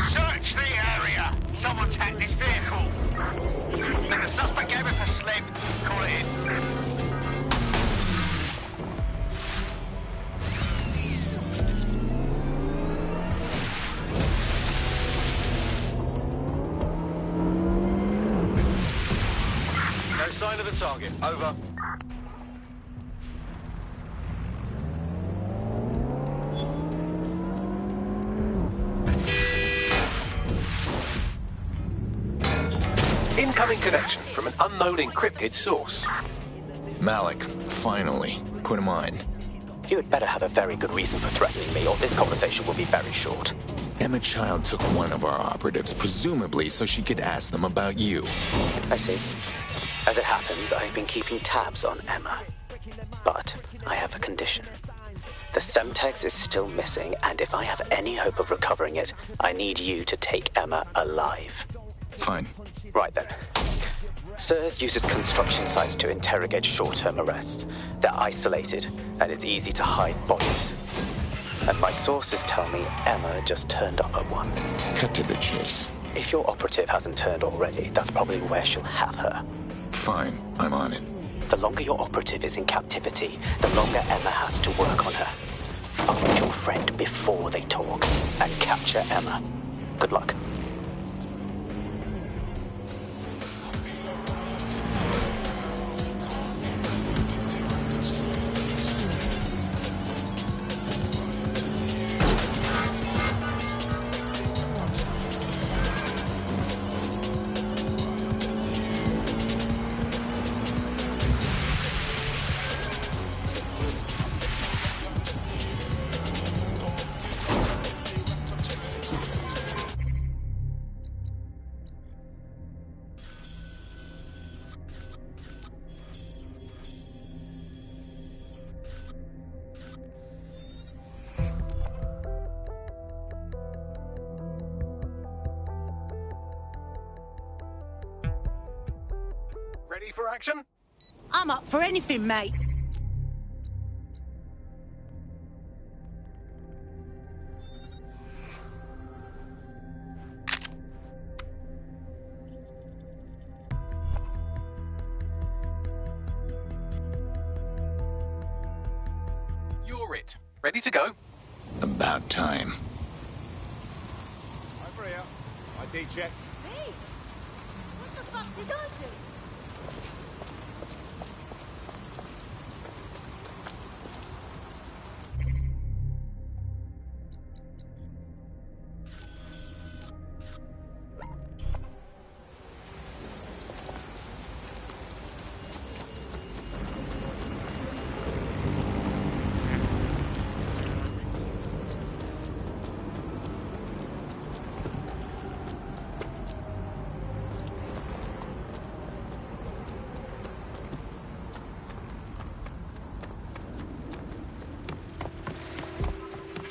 Search the area! Someone's hacked this vehicle! And the suspect gave us a slip. Call it in. No sign of the target. Over. Incoming connection from an unknown encrypted source. Malik, finally. Put him on. You had better have a very good reason for threatening me, or this conversation will be very short. Emma Child took one of our operatives, presumably so she could ask them about you. I see. As it happens, I've been keeping tabs on Emma. But I have a condition. The Semtex is still missing, and if I have any hope of recovering it, I need you to take Emma alive. Fine. Right then. SIRS uses construction sites to interrogate short-term arrests. They're isolated, and it's easy to hide bodies. And my sources tell me Emma just turned up at one. Cut to the chase. If your operative hasn't turned already, that's probably where she'll have her. Fine, I'm on it. The longer your operative is in captivity, the longer Emma has to work on her. Find your friend before they talk, and capture Emma. Good luck. Ready for action? I'm up for anything, mate. You're it. Ready to go? About time. Hi, Freya. ID check. Hey! What the fuck did I do?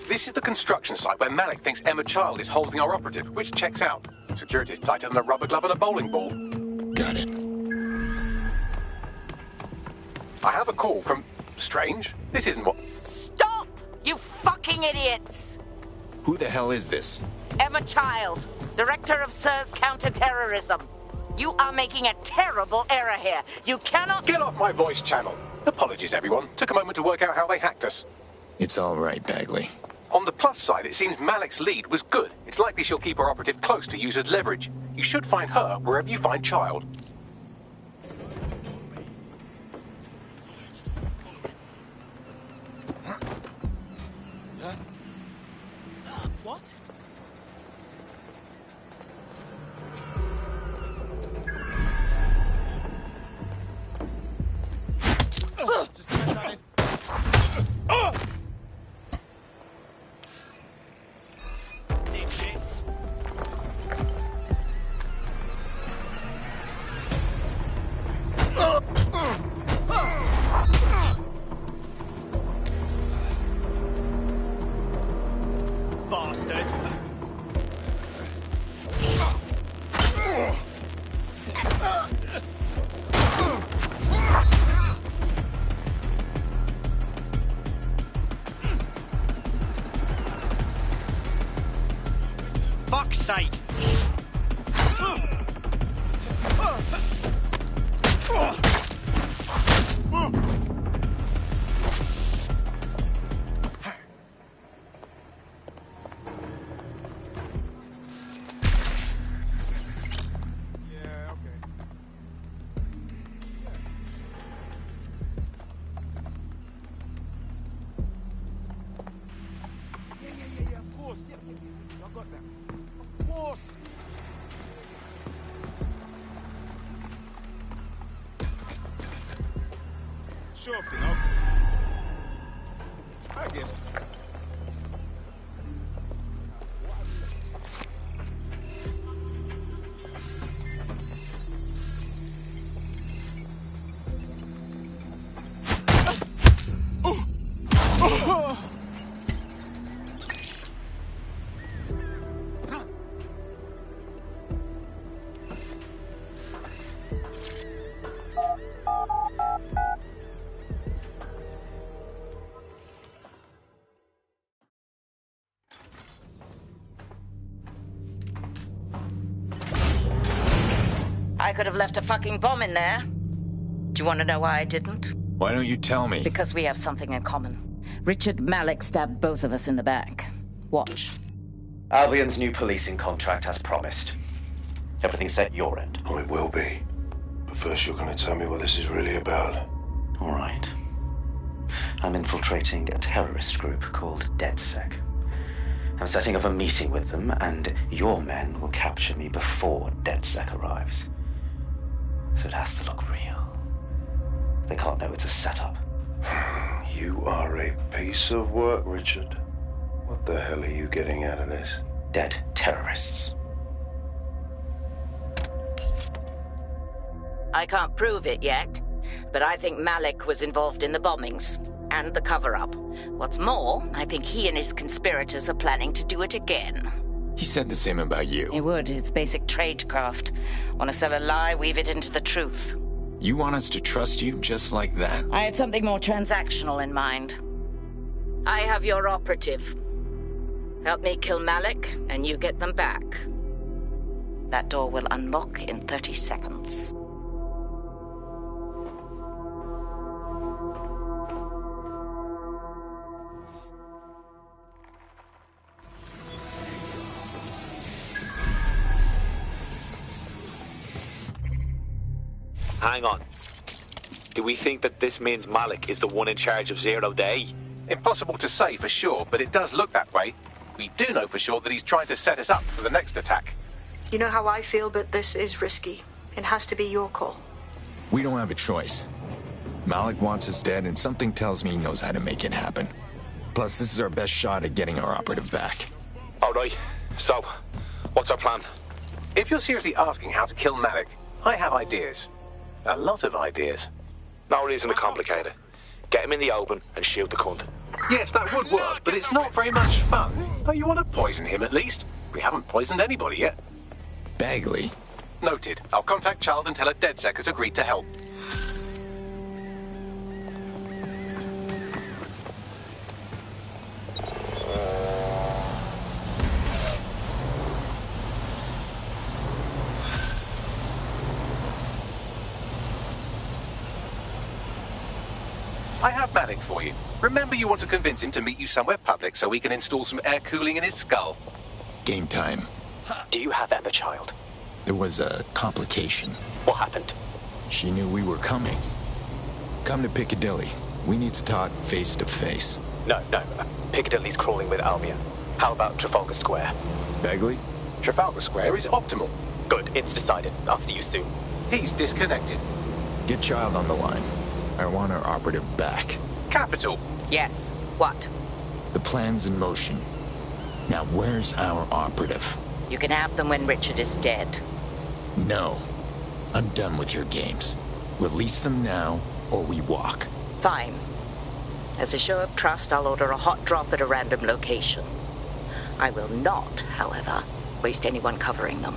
This is the construction site where Malik thinks Emma Child is holding our operative, which checks out. Security's tighter than a rubber glove and a bowling ball. Got it. I have a call from... Strange. This isn't what... Stop! You fucking idiots! Who the hell is this? Emma Child, Director of SIRS Counter-Terrorism. You are making a terrible error here. You cannot... Get off my voice channel. Apologies, everyone. Took a moment to work out how they hacked us. It's all right, Bagley. On the plus side, it seems Malik's lead was good. It's likely she'll keep her operative close to use as leverage. You should find her wherever you find Child. What? Just press on it. Dipshits. Bastard. Fuck's sake. Yeah, of course. Yeah, I got that. Of course. Sure thing, I guess. I could have left a fucking bomb in there. Do you want to know why I didn't? Why don't you tell me? Because we have something in common. Richard Malik stabbed both of us in the back. Watch. Albion's new policing contract as promised. Everything set your end. Oh, it will be. But first you're going to tell me what this is really about. All right. I'm infiltrating a terrorist group called DedSec. I'm setting up a meeting with them, and your men will capture me before DedSec arrives. So it has to look real. They can't know it's a setup. You are a piece of work, Richard. What the hell are you getting out of this? Dead terrorists. I can't prove it yet, but I think Malik was involved in the bombings and the cover-up. What's more, I think he and his conspirators are planning to do it again. He said the same about you. He would. It's basic tradecraft. Want to sell a lie, weave it into the truth. You want us to trust you just like that? I had something more transactional in mind. I have your operative. Help me kill Malik, and you get them back. That door will unlock in 30 seconds. Hang on. Do we think that this means Malik is the one in charge of Zero Day? Impossible to say for sure, but it does look that way. We do know for sure that he's trying to set us up for the next attack. You know how I feel, but this is risky. It has to be your call. We don't have a choice. Malik wants us dead, and something tells me he knows how to make it happen. Plus, this is our best shot at getting our operative back. All right. So, what's our plan? If you're seriously asking how to kill Malik, I have ideas. A lot of ideas. No reason to complicate it. Get him in the open and shoot the cunt. Yes, that would work, but it's not very much fun. Oh, you want to poison him at least? We haven't poisoned anybody yet. Bagley? Noted. I'll contact Child and tell her DedSec has agreed to help. I have Malik for you. Remember, you want to convince him to meet you somewhere public so we can install some air cooling in his skull. Game time. Do you have Emma, Child? There was a complication. What happened? She knew we were coming. Come to Piccadilly. We need to talk face to face. No. Piccadilly's crawling with Albion. How about Trafalgar Square? Bagley? Trafalgar Square is optimal. Good, it's decided. I'll see you soon. He's disconnected. Get Child on the line. I want our operative back. Capital. Yes. What? The plan's in motion. Now, where's our operative? You can have them when Richard is dead. No. I'm done with your games. Release them now, or we walk. Fine. As a show of trust, I'll order a hot drop at a random location. I will not, however, waste anyone covering them.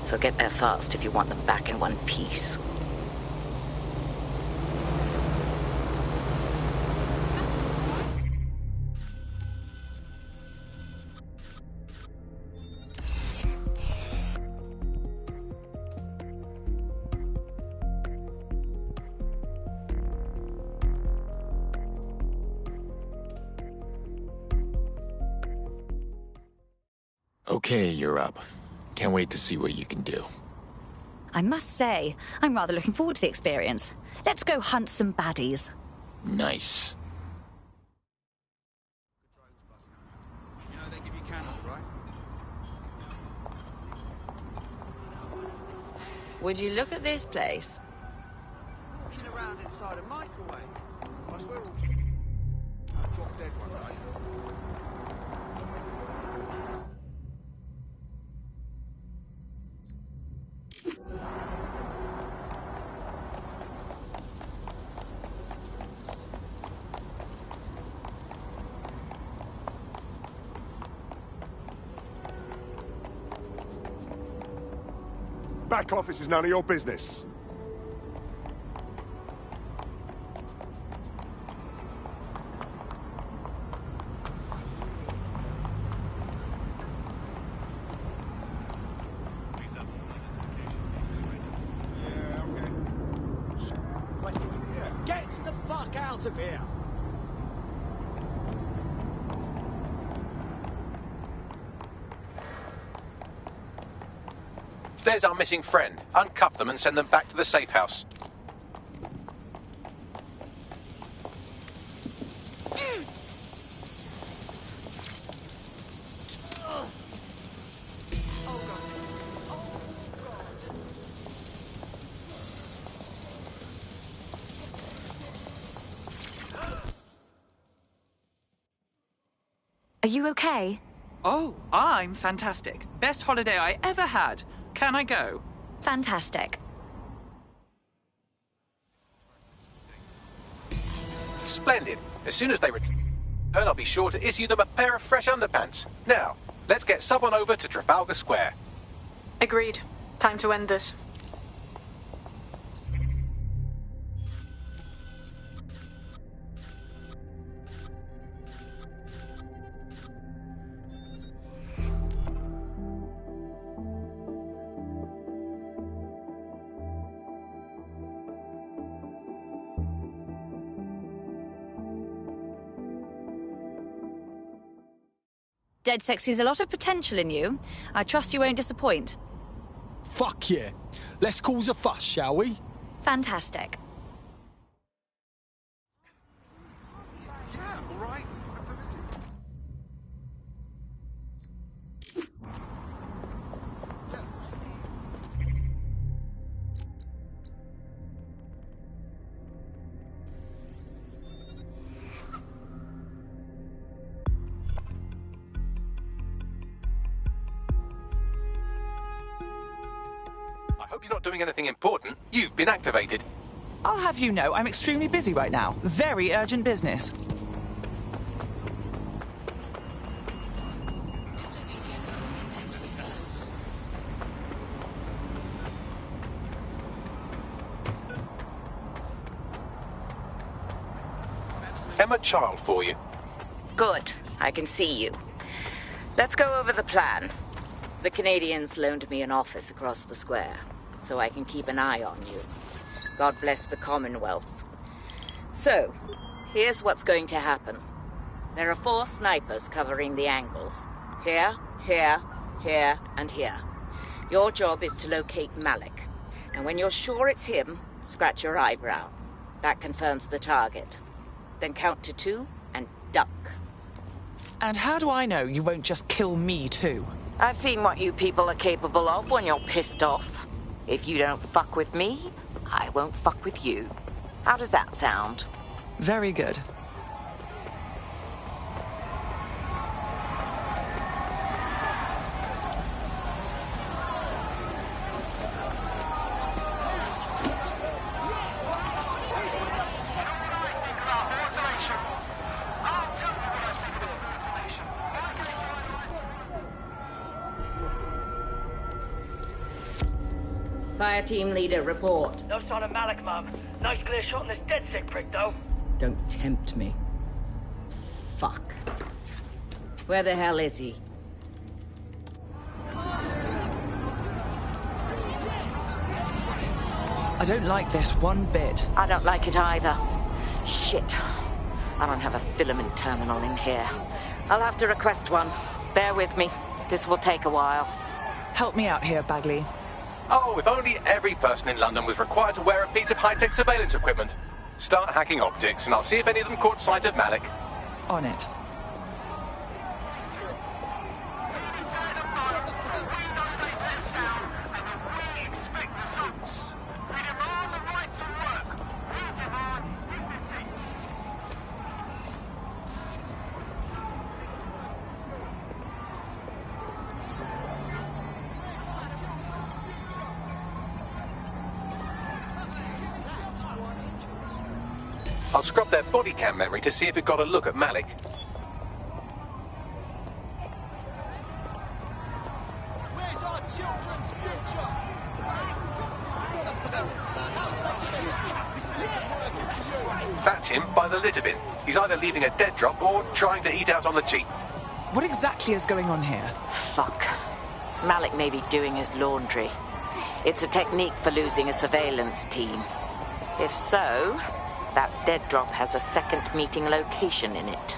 So get there fast if you want them back in one piece. Okay, you're up. Can't wait to see what you can do. I must say, I'm rather looking forward to the experience. Let's go hunt some baddies. Nice. You know they give you cancer, right? Would you look at this place? Walking around inside a microwave. I swear we'll drop dead one day. Back office is none of your business. out of here! There's our missing friend. Uncuff them and send them back to the safe house. Are you okay? Oh, I'm fantastic. Best holiday I ever had. Can I go? Fantastic. Splendid. As soon as they return, I'll be sure to issue them a pair of fresh underpants. Now, let's get someone over to Trafalgar Square. Agreed. Time to end this. DedSec sees a lot of potential in you. I trust you won't disappoint. Fuck yeah. Let's cause a fuss, shall we? Fantastic. Yeah, all right. Absolutely. I hope you're not doing anything important. You've been activated. I'll have you know I'm extremely busy right now. Very urgent business. Emma Child for you. Good. I can see you. Let's go over the plan. The Canadians loaned me an office across the square, so I can keep an eye on you. God bless the Commonwealth. So, here's what's going to happen. There are 4 snipers covering the angles. Here, here, here, and here. Your job is to locate Malik. And when you're sure it's him, scratch your eyebrow. That confirms the target. Then count to 2 and duck. And how do I know you won't just kill me too? I've seen what you people are capable of when you're pissed off. If you don't fuck with me, I won't fuck with you. How does that sound? Very good. Fire team leader, report. No sign of Malik, Mum. Nice clear shot on this DedSec prick, though. Don't tempt me. Fuck. Where the hell is he? I don't like this one bit. I don't like it either. Shit. I don't have a filament terminal in here. I'll have to request one. Bear with me. This will take a while. Help me out here, Bagley. Oh, if only every person in London was required to wear a piece of high-tech surveillance equipment. Start hacking optics, and I'll see if any of them caught sight of Malik. On it. I'll scrub their body cam memory to see if it got a look at Malik. Where's our children's future? How's an expert capitalism working? That's him by the litter bin. He's either leaving a dead drop or trying to eat out on the cheap. What exactly is going on here? Fuck. Malik may be doing his laundry. It's a technique for losing a surveillance team. If so, That dead drop has a second meeting location in it.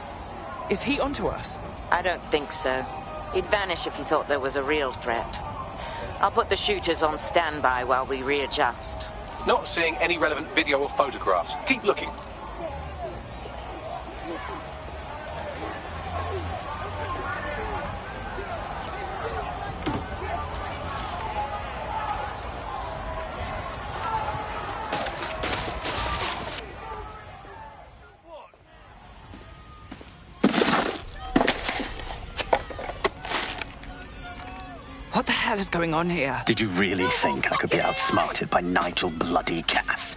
Is he onto us? I don't think so. He'd vanish if he thought there was a real threat. I'll put the shooters on standby while we readjust. Not seeing any relevant video or photographs. Keep looking. What the hell is going on here? Did you really think I could be outsmarted by Nigel bloody Cass?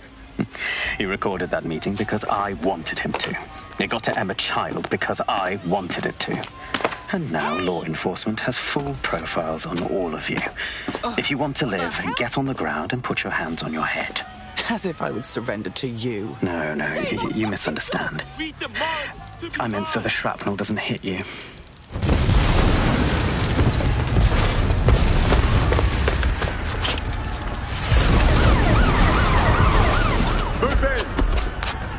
He recorded that meeting because I wanted him to. It got to Emma Child because I wanted it to. And now law enforcement has full profiles on all of you. If you want to live, get on the ground and put your hands on your head. As if I would surrender to you. No, you misunderstand. I meant so the shrapnel doesn't hit you. Move in!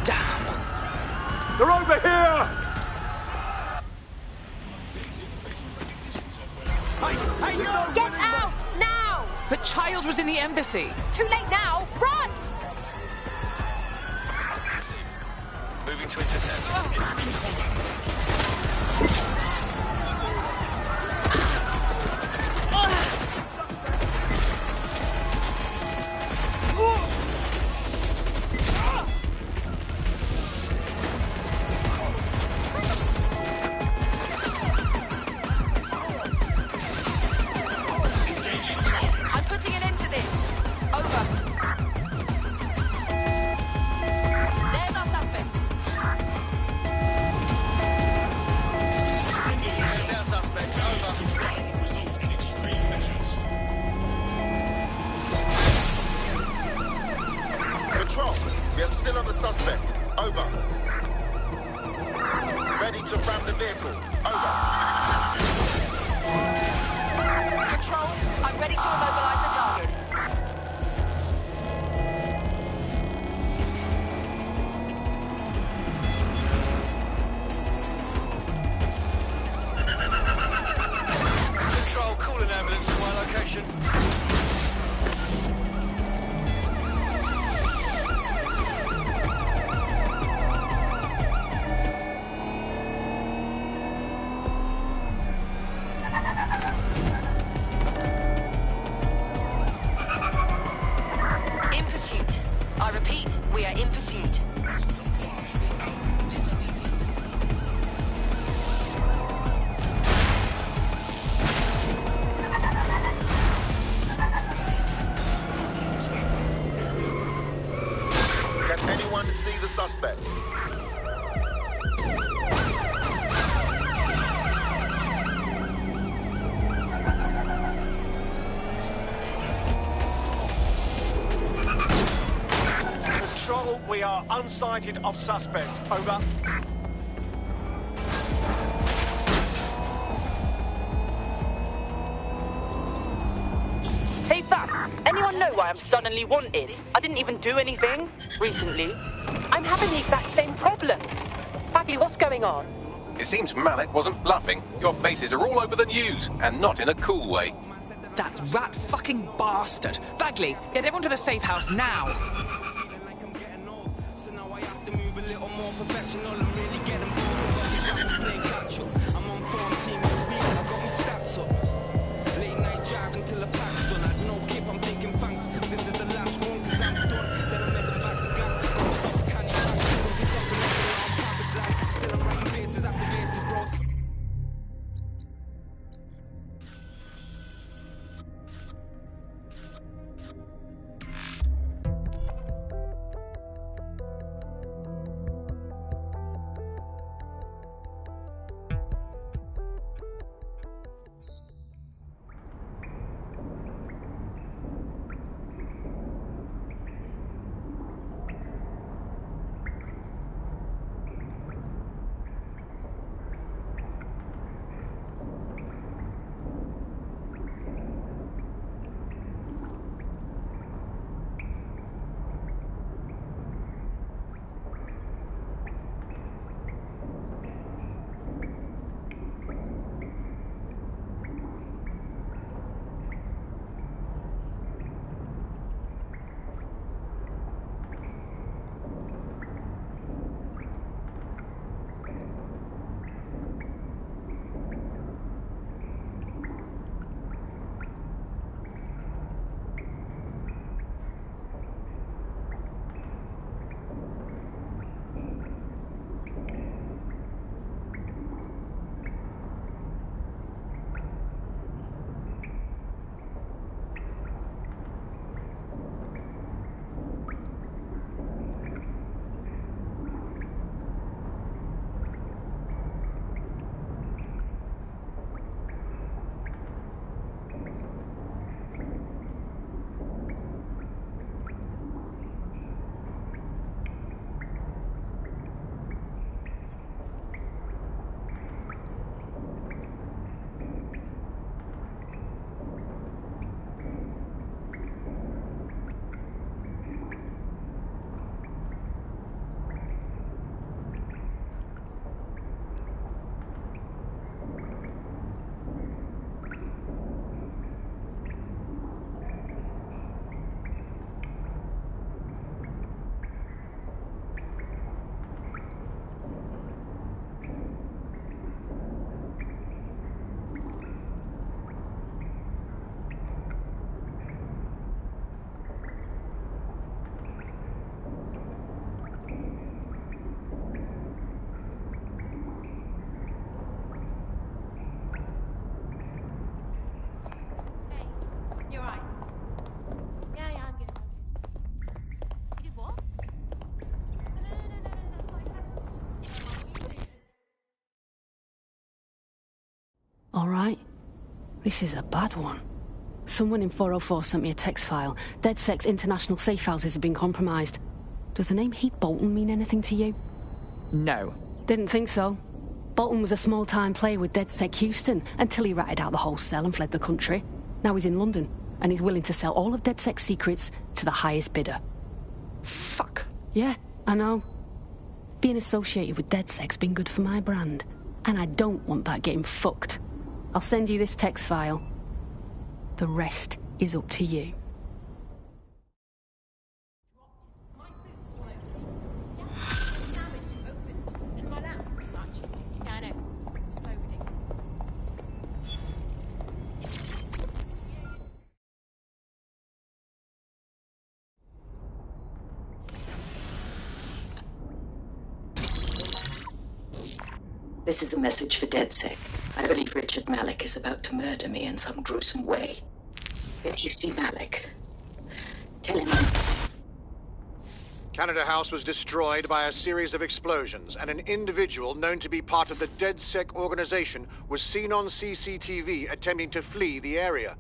Damn! They're over here! Get out! Now! But Child was in the embassy. Too late now! Run! Moving to intercept. I'm putting an end to this. Over. There's our suspect. There's our suspect. Over. Control, we are still on the suspect. Over. Ready to ram the vehicle. Over. Control, I'm ready to immobilize the target. Control, call an ambulance to my location. In pursuit. I repeat, we are in pursuit. Can anyone see the suspect? Control, we are unsighted of suspect. Over. Hey, fam, anyone know why I'm suddenly wanted? I didn't even do anything recently. I'm having the exact same problem. Bagley, what's going on? It seems Malik wasn't bluffing. Your faces are all over the news, and not in a cool way. That rat fucking bastard. Bagley, get everyone to the safe house now. All right. This is a bad one. Someone in 404 sent me a text file. DedSec's international safe houses have been compromised. Does the name Heath Bolton mean anything to you? No. Didn't think so. Bolton was a small-time player with DedSec Houston until he ratted out the whole cell and fled the country. Now he's in London, and he's willing to sell all of DedSec's secrets to the highest bidder. Fuck. Yeah, I know. Being associated with DedSec's been good for my brand, and I don't want that getting fucked. I'll send you this text file. The rest is up to you. This is a message for DedSec. I believe Richard Malik is about to murder me in some gruesome way. If you see Malik, tell him Canada House was destroyed by a series of explosions, and an individual known to be part of the DedSec organization was seen on CCTV attempting to flee the area.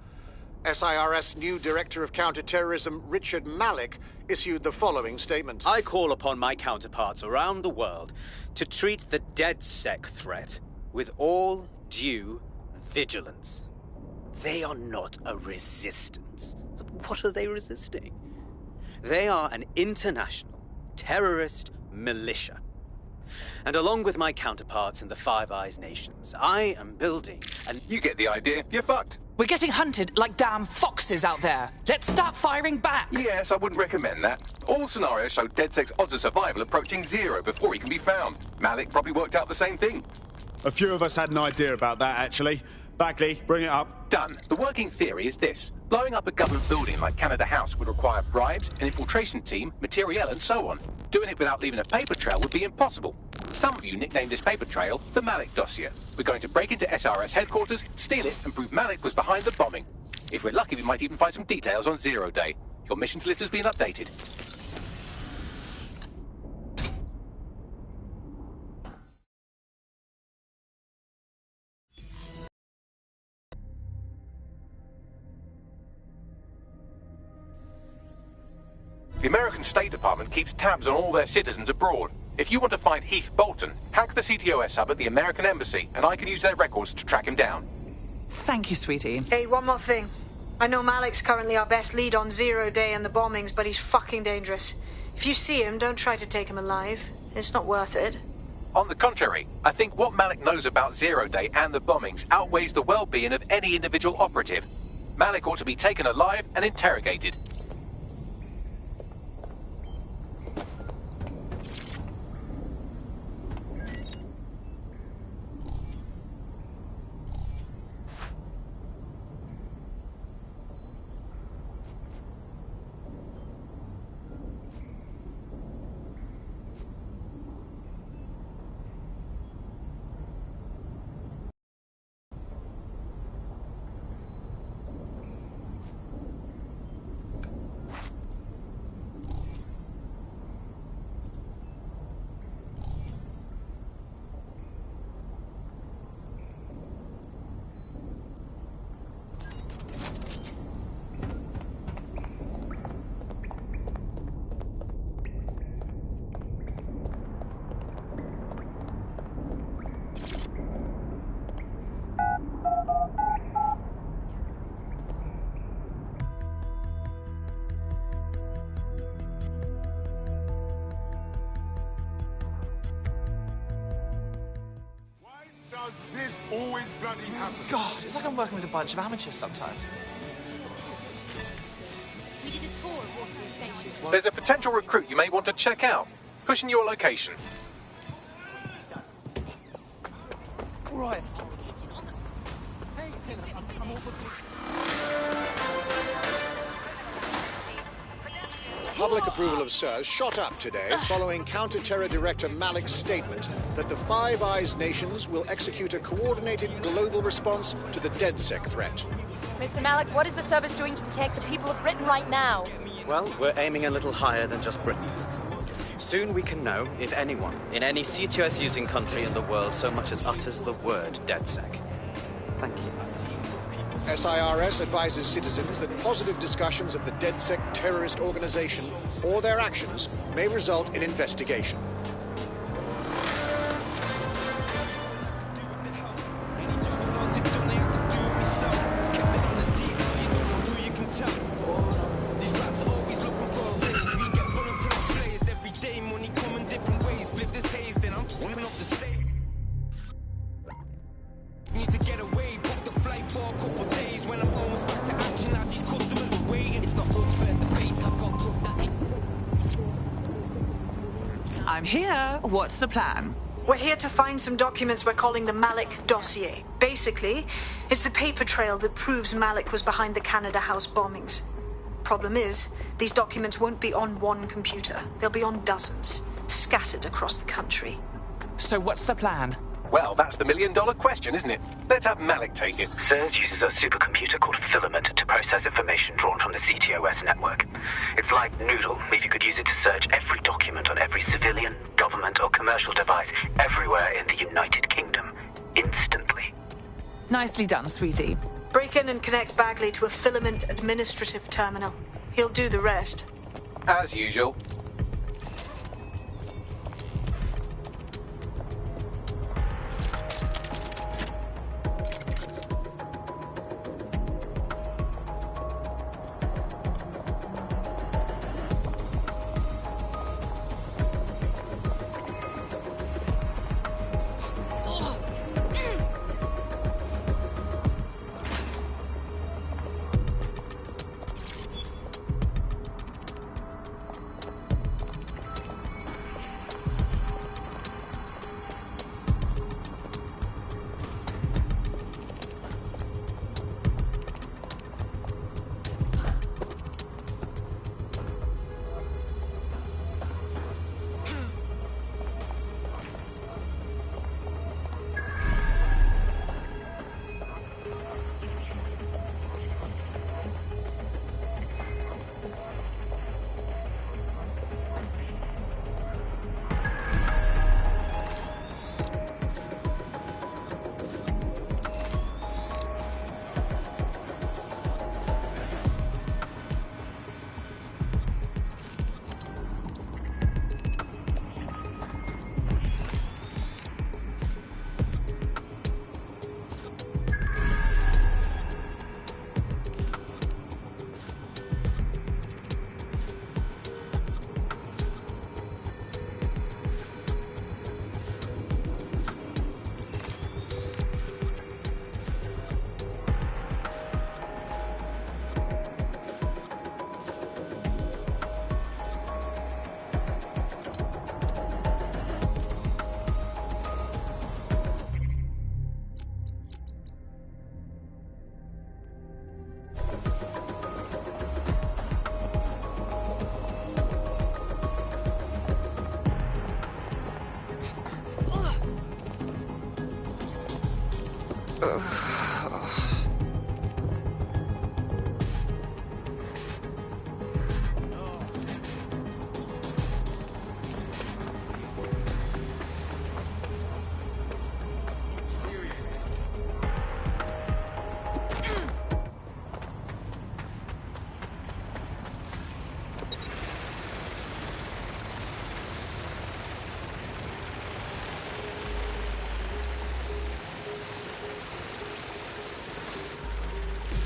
SIRS new Director of Counterterrorism Richard Malik issued the following statement. I call upon my counterparts around the world to treat the DedSec threat with all due vigilance. They are not a resistance. What are they resisting? They are an international terrorist militia. And along with my counterparts in the Five Eyes nations, I am building an... You get the idea. You're fucked. We're getting hunted like damn foxes out there. Let's start firing back. Yes, I wouldn't recommend that. All scenarios show DedSec's odds of survival approaching 0 before he can be found. Malik probably worked out the same thing. A few of us had an idea about that, actually. Bagley, bring it up. Done. The working theory is this. Blowing up a government building like Canada House would require bribes, an infiltration team, materiel, and so on. Doing it without leaving a paper trail would be impossible. Some of you nicknamed this paper trail the Malik dossier. We're going to break into SRS headquarters, steal it, and prove Malik was behind the bombing. If we're lucky, we might even find some details on Zero Day. Your missions list has been updated. The American State Department keeps tabs on all their citizens abroad. If you want to find Heath Bolton, hack the CTOS hub at the American Embassy, and I can use their records to track him down. Thank you, sweetie. Hey, one more thing. I know Malik's currently our best lead on Zero Day and the bombings, but he's fucking dangerous. If you see him, don't try to take him alive. It's not worth it. On the contrary, I think what Malik knows about Zero Day and the bombings outweighs the well-being of any individual operative. Malik ought to be taken alive and interrogated. Does this always bloody happen? God, it's like I'm working with a bunch of amateurs sometimes. We did a tour of Waterloo Station. There's a potential recruit you may want to check out. Pushing your location. Right. Public approval of SIRS shot up today following Counter-Terror Director Malik's statement that the Five Eyes nations will execute a coordinated global response to the DedSec threat. Mr. Malik, what is the service doing to protect the people of Britain right now? Well, we're aiming a little higher than just Britain. Soon we can know if anyone in any CTOS-using country in the world so much as utters the word DedSec. Thank you. SIRS advises citizens that positive discussions of the DedSec terrorist organization or their actions may result in investigation. I'm here. What's the plan? We're here to find some documents we're calling the Malik dossier. Basically, it's the paper trail that proves Malik was behind the Canada House bombings. Problem is, these documents won't be on one computer. They'll be on dozens, scattered across the country. So what's the plan? Well, that's the million-dollar question, isn't it? Let's have Malik take it. SIRS uses a supercomputer called Filament to process information drawn from the CTOS network. It's like Noodle, if you could use it to search every document on every civilian, government, or commercial device everywhere in the United Kingdom, instantly. Nicely done, sweetie. Break in and connect Bagley to a Filament administrative terminal. He'll do the rest. As usual.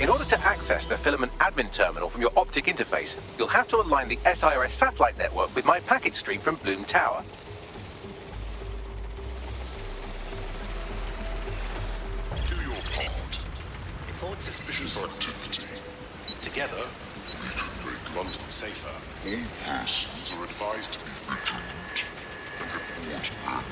In order to access the Filament admin terminal from your optic interface, you'll have to align the SIRS satellite network with my packet stream from Bloom Tower. Do your part. Report suspicious activity. Together, we can make London safer. All persons are advised to be vigilant and report.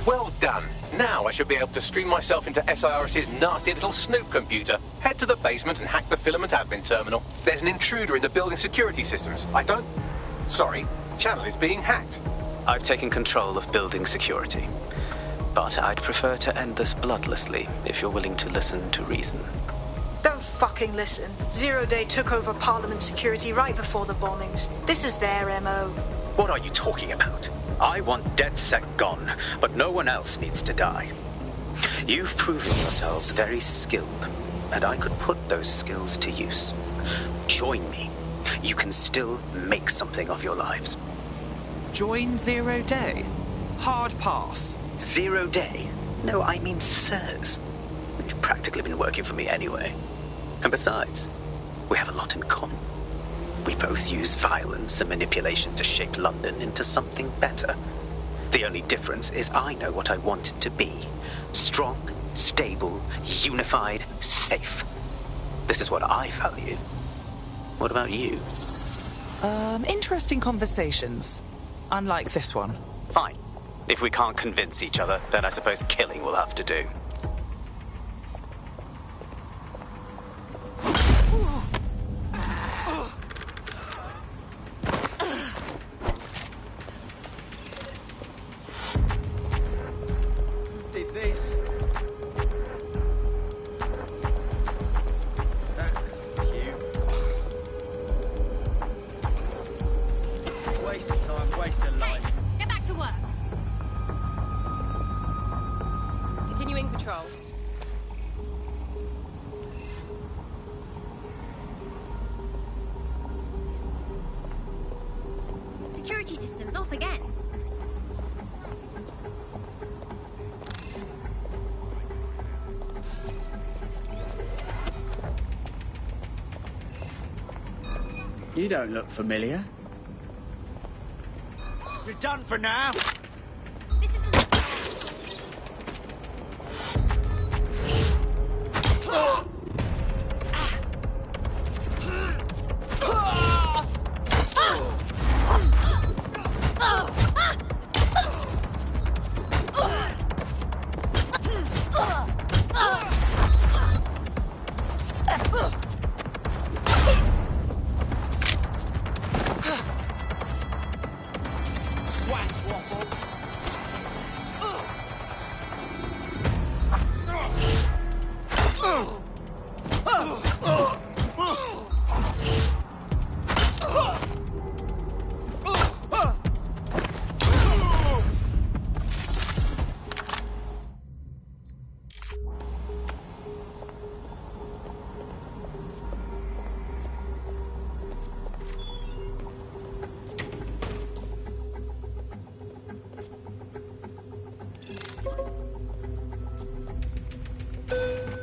Well done. Now I should be able to stream myself into SIRS's nasty little snoop computer, head to the basement and hack the filament admin terminal. There's an intruder in the building security systems. Sorry, channel is being hacked. I've taken control of building security. But I'd prefer to end this bloodlessly, if you're willing to listen to reason. Don't fucking listen. Zero Day took over Parliament security right before the bombings. This is their MO. What are you talking about? I want DedSec gone, but no one else needs to die. You've proven yourselves very skilled, and I could put those skills to use. Join me. You can still make something of your lives. Join Zero Day? Hard pass. 0 Day? No, I mean SIRS. You've practically been working for me anyway. And besides, we have a lot in common. We both use violence and manipulation to shape London into something better. The only difference is I know what I want it to be. Strong, stable, unified, safe. This is what I value. What about you? Interesting conversations. Unlike this one. Fine. If we can't convince each other, then I suppose killing will have to do. Did this. Waste of time, waste of life. Hey, get back to work. Continuing patrol. Security systems off again. You don't look familiar. You're done for now. This isn't...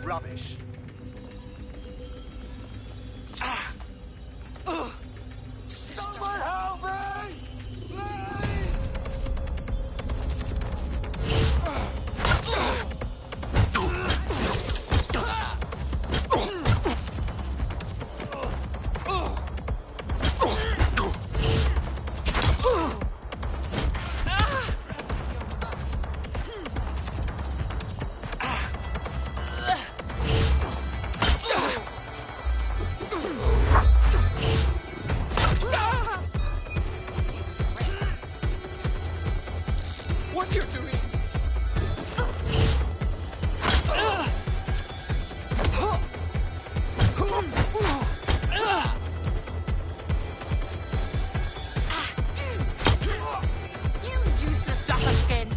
Rubbish. Someone help me! What you're doing? You useless flapper skin!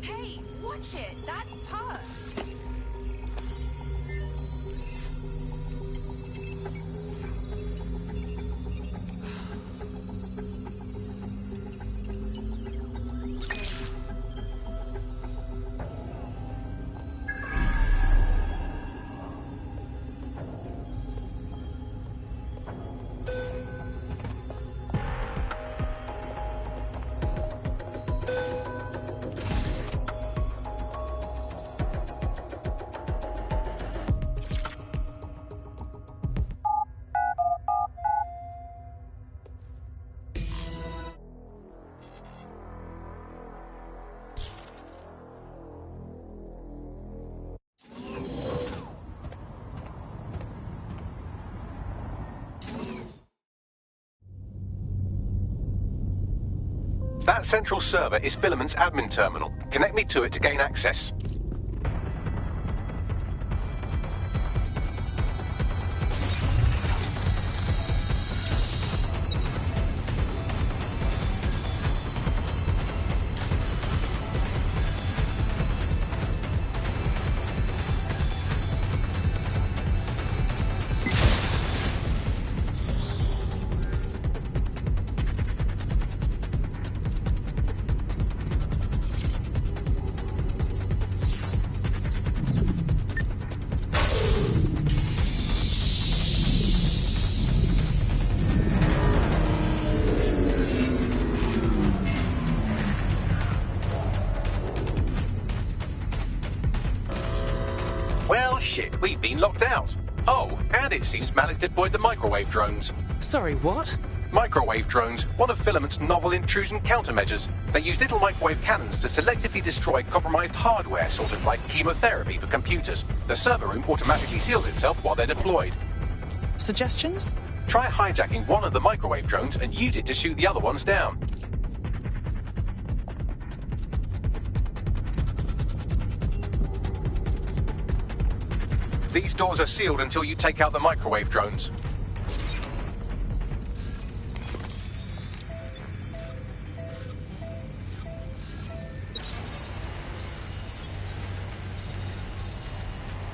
Hey, watch it! That hurts! That central server is Filament's admin terminal. Connect me to it to gain access. Well, shit, we've been locked out. Oh, and it seems Malik deployed the microwave drones. Sorry, what? Microwave drones, one of Filament's novel intrusion countermeasures. They use little microwave cannons to selectively destroy compromised hardware, sort of like chemotherapy for computers. The server room automatically seals itself while they're deployed. Suggestions? Try hijacking one of the microwave drones and use it to shoot the other ones down. These doors are sealed until you take out the microwave drones.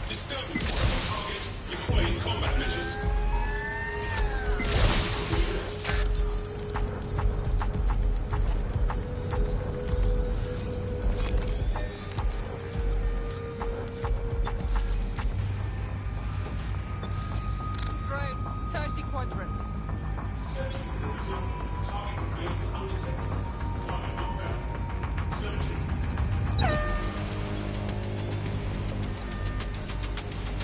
Disturbance on target. Deploying combat measures. Search the quadrant.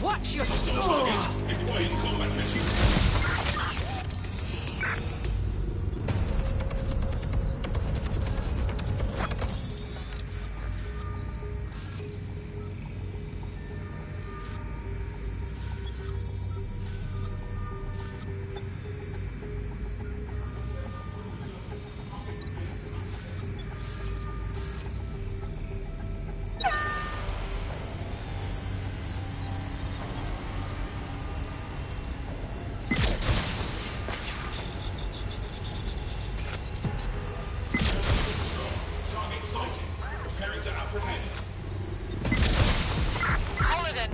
Watch your... Deploying combat measures. Preparing to apprehend. Paladin!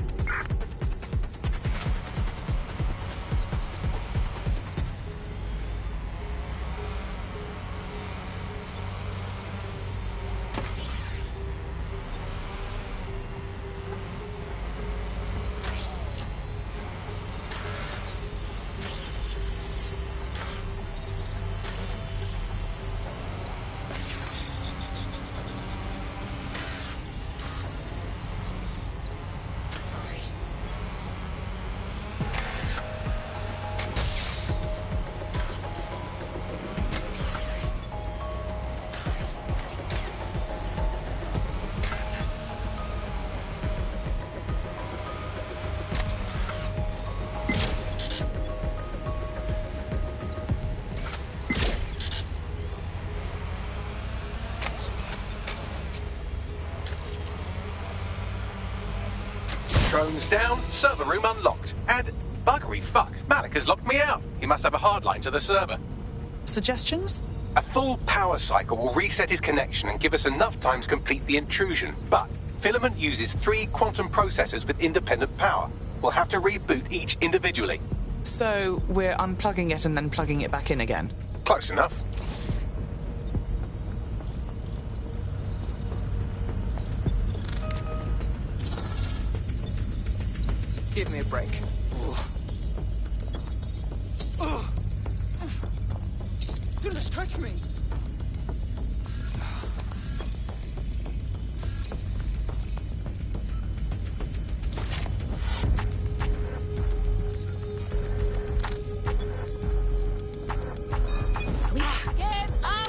Drones down, server room unlocked. And buggery fuck, Malik has locked me out. He must have a hard line to the server. Suggestions? A full power cycle will reset his connection and give us enough time to complete the intrusion. But Filament uses 3 quantum processors with independent power. We'll have to reboot each individually. So we're unplugging it and then plugging it back in again? Close enough. Give me a break. Do not touch me! Give up!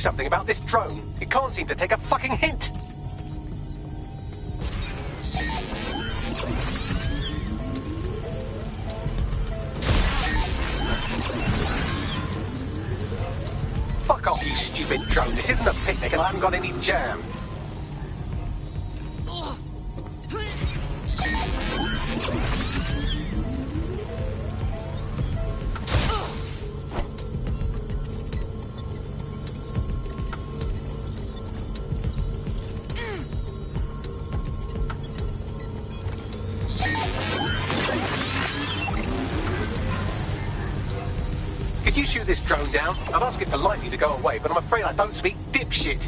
something about this drone. It can't seem to take a fucking hint. Fuck off, you stupid drone. This isn't a picnic and I haven't got any jam. Could you shoot this drone down? I'd ask it politely to go away, but I'm afraid I don't speak dipshit.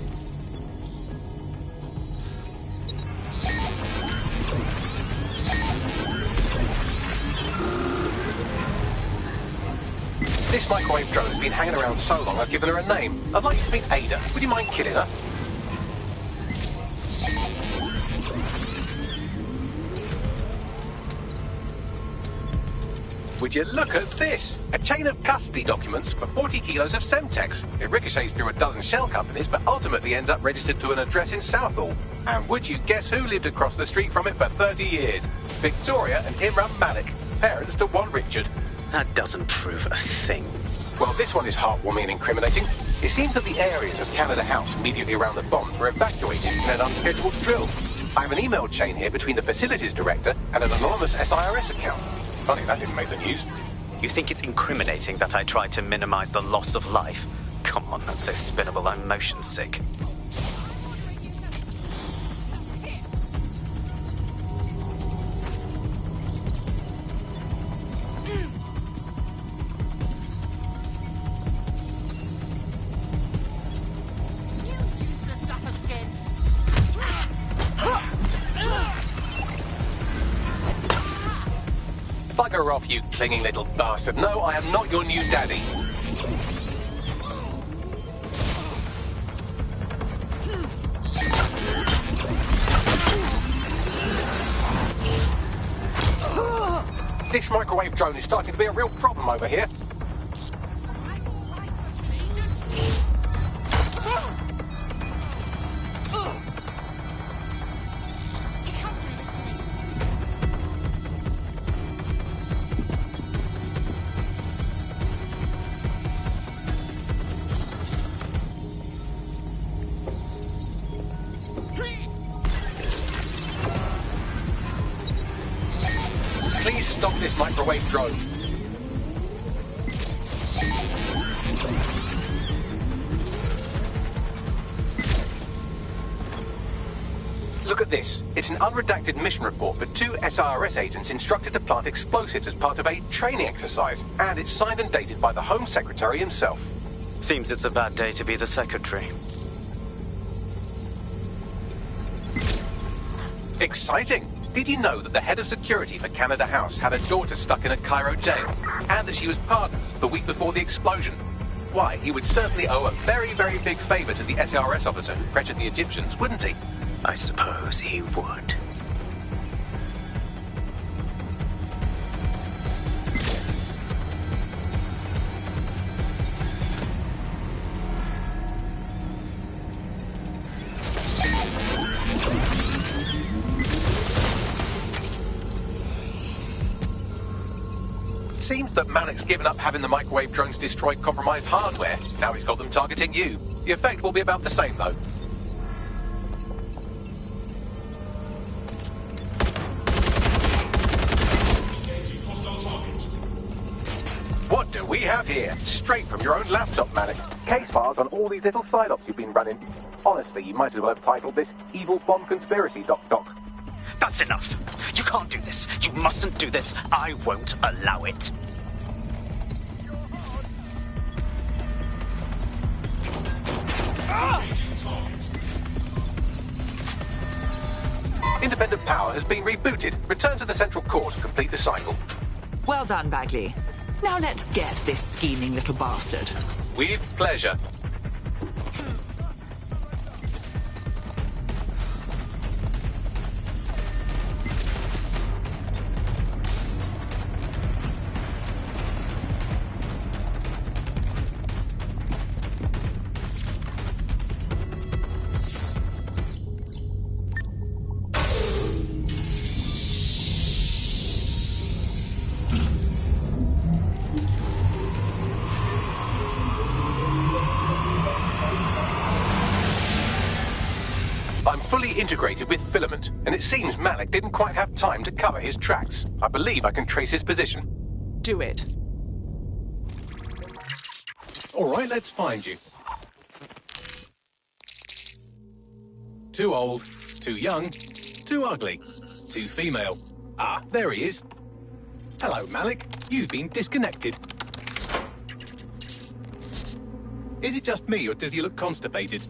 This microwave drone's been hanging around so long I've given her a name. I'd like you to meet Ada. Would you mind killing her? Would you look at this? A chain of custody documents for 40 kilos of Semtex. It ricochets through a dozen shell companies, but ultimately ends up registered to an address in Southall. And would you guess who lived across the street from it for 30 years? Victoria and Imran Malik, parents to one Richard. That doesn't prove a thing. Well, this one is heartwarming and incriminating. It seems that the areas of Canada House immediately around the bombs were evacuated in an unscheduled drill. I have an email chain here between the facilities director and an anonymous SIRS account. Funny that didn't make the news. You think it's incriminating that I tried to minimize the loss of life? Come on, that's so spinnable I'm motion sick. Bugger off, you clinging little bastard. No, I am not your new daddy. This microwave drone is starting to be a real problem over here. Please stop this microwave drone. Look at this. It's an unredacted mission report for 2 SIRS agents instructed to plant explosives as part of a training exercise. And it's signed and dated by the Home Secretary himself. Seems it's a bad day to be the secretary. Exciting! Did you know that the head of security for Canada House had a daughter stuck in a Cairo jail, and that she was pardoned the week before the explosion? Why, he would certainly owe a very, very big favour to the SIRS officer who pressured the Egyptians, wouldn't he? I suppose he would. Seems that Malik's given up having the microwave drones destroy compromised hardware. Now he's got them targeting you. The effect will be about the same, though. What do we have here? Straight from your own laptop, Malik. Case files on all these little psyops you've been running. Honestly, you might as well have titled this Evil Bomb Conspiracy, Doc. That's enough. You can't do this. You mustn't do this. I won't allow it. Independent power has been rebooted. Return to the central core to complete the cycle. Well done, Bagley. Now let's get this scheming little bastard. With pleasure. integrated with Filament, and it seems Malik didn't quite have time to cover his tracks. I believe I can trace his position. Do it. All right, let's find you. Too old, too young, too ugly, too female. Ah, there he is. Hello, Malik. You've been disconnected. Is it just me, or does he look constipated?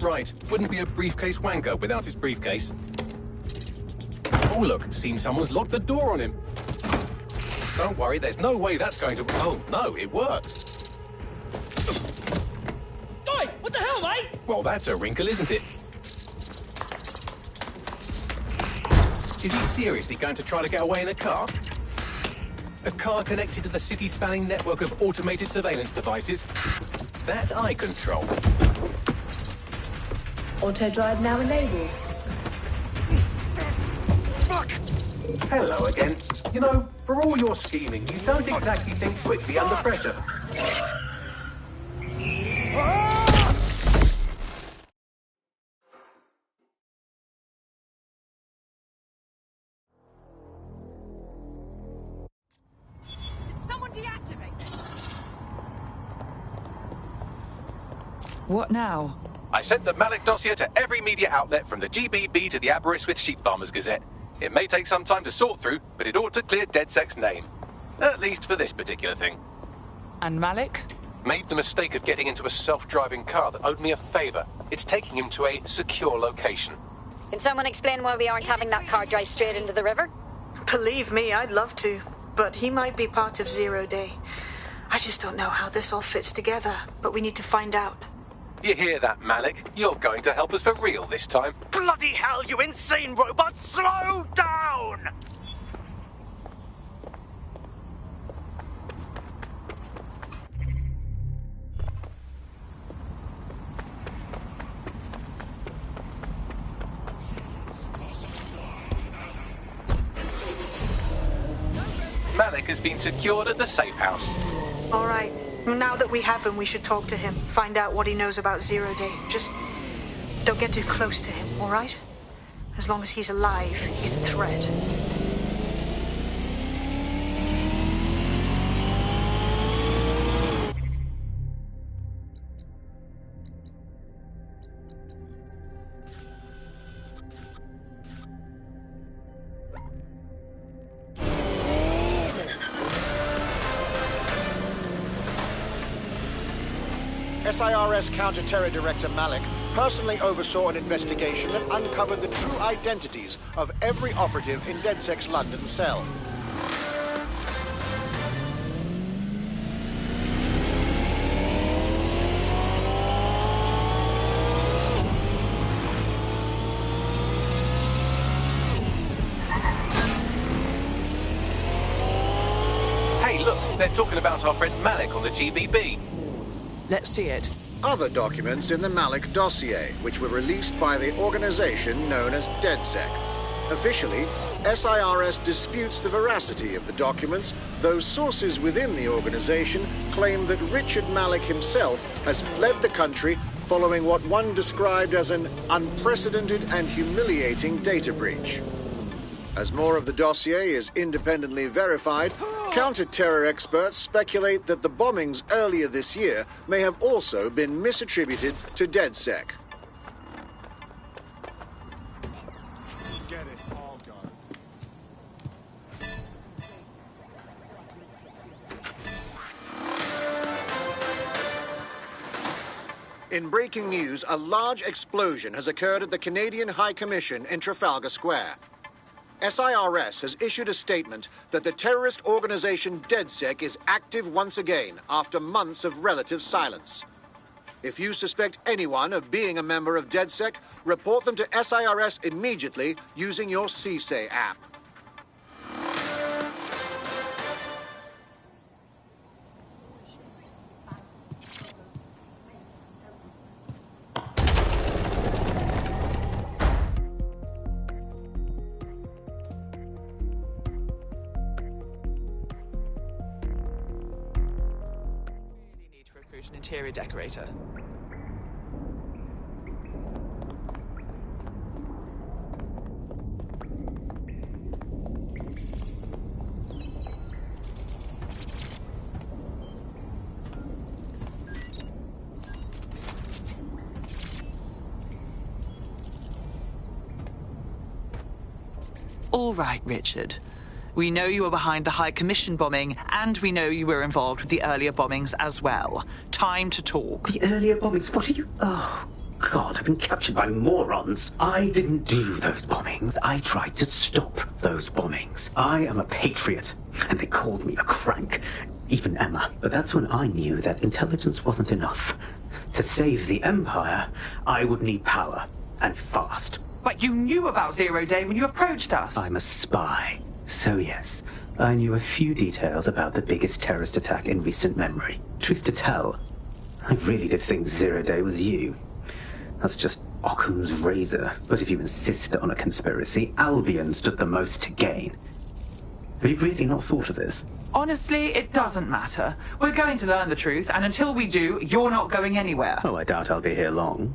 Right, wouldn't be a briefcase wanker without his briefcase. Oh, look, seems someone's locked the door on him. Don't worry, there's no way that's going to... Oh, no, it worked. Oi, what the hell, mate? Well, that's a wrinkle, isn't it? Is he seriously going to try to get away in a car? A car connected to the city-spanning network of automated surveillance devices? That I control. Auto drive now enabled. Fuck! Hello again. You know, for all your scheming, you don't exactly think quickly under pressure. Someone deactivate this. What now? I sent the Malik dossier to every media outlet from the GBB to the Aberystwyth Sheep Farmers Gazette. It may take some time to sort through, but it ought to clear DedSec's name. At least for this particular thing. And Malik? Made the mistake of getting into a self-driving car that owed me a favor. It's taking him to a secure location. Can someone explain why we aren't having that car drive straight into the river? Believe me, I'd love to, but he might be part of Zero Day. I just don't know how this all fits together, but we need to find out. You hear that, Malik? You're going to help us for real this time. Bloody hell, you insane robot! Slow down! Malik has been secured at the safe house. All right. Now that we have him, we should talk to him, find out what he knows about Zero Day. Just don't get too close to him, all right? As long as he's alive, he's a threat. SIRS Counter-Terror Director Malik personally oversaw an investigation that uncovered the true identities of every operative in DedSec's London cell. Hey, look, they're talking about our friend Malik on the GBB. Let's see it. Other documents in the Malik dossier, which were released by the organization known as DedSec. Officially, SIRS disputes the veracity of the documents, though sources within the organization claim that Richard Malik himself has fled the country following what one described as an unprecedented and humiliating data breach. As more of the dossier is independently verified, counter-terror experts speculate that the bombings earlier this year may have also been misattributed to DedSec. Get it, all gone. In breaking news, a large explosion has occurred at the Canadian High Commission in Trafalgar Square. SIRS has issued a statement that the terrorist organization DedSec is active once again after months of relative silence. If you suspect anyone of being a member of DedSec, report them to SIRS immediately using your CSAY app. Division interior decorator. All right, Richard. We know you were behind the High Commission bombing, and we know you were involved with the earlier bombings as well. Time to talk. The earlier bombings? What are you... Oh, God, I've been captured by morons. I didn't do those bombings. I tried to stop those bombings. I am a patriot, and they called me a crank. Even Emma. But that's when I knew that intelligence wasn't enough. To save the Empire, I would need power, and fast. But you knew about Zero Day when you approached us. I'm a spy. So yes, I knew a few details about the biggest terrorist attack in recent memory. Truth to tell, I really did think Zero Day was you. That's just Occam's razor. But if you insist on a conspiracy, Albion stood the most to gain. Have you really not thought of this? Honestly, it doesn't matter. We're going to learn the truth, and until we do, you're not going anywhere. Oh, I doubt I'll be here long.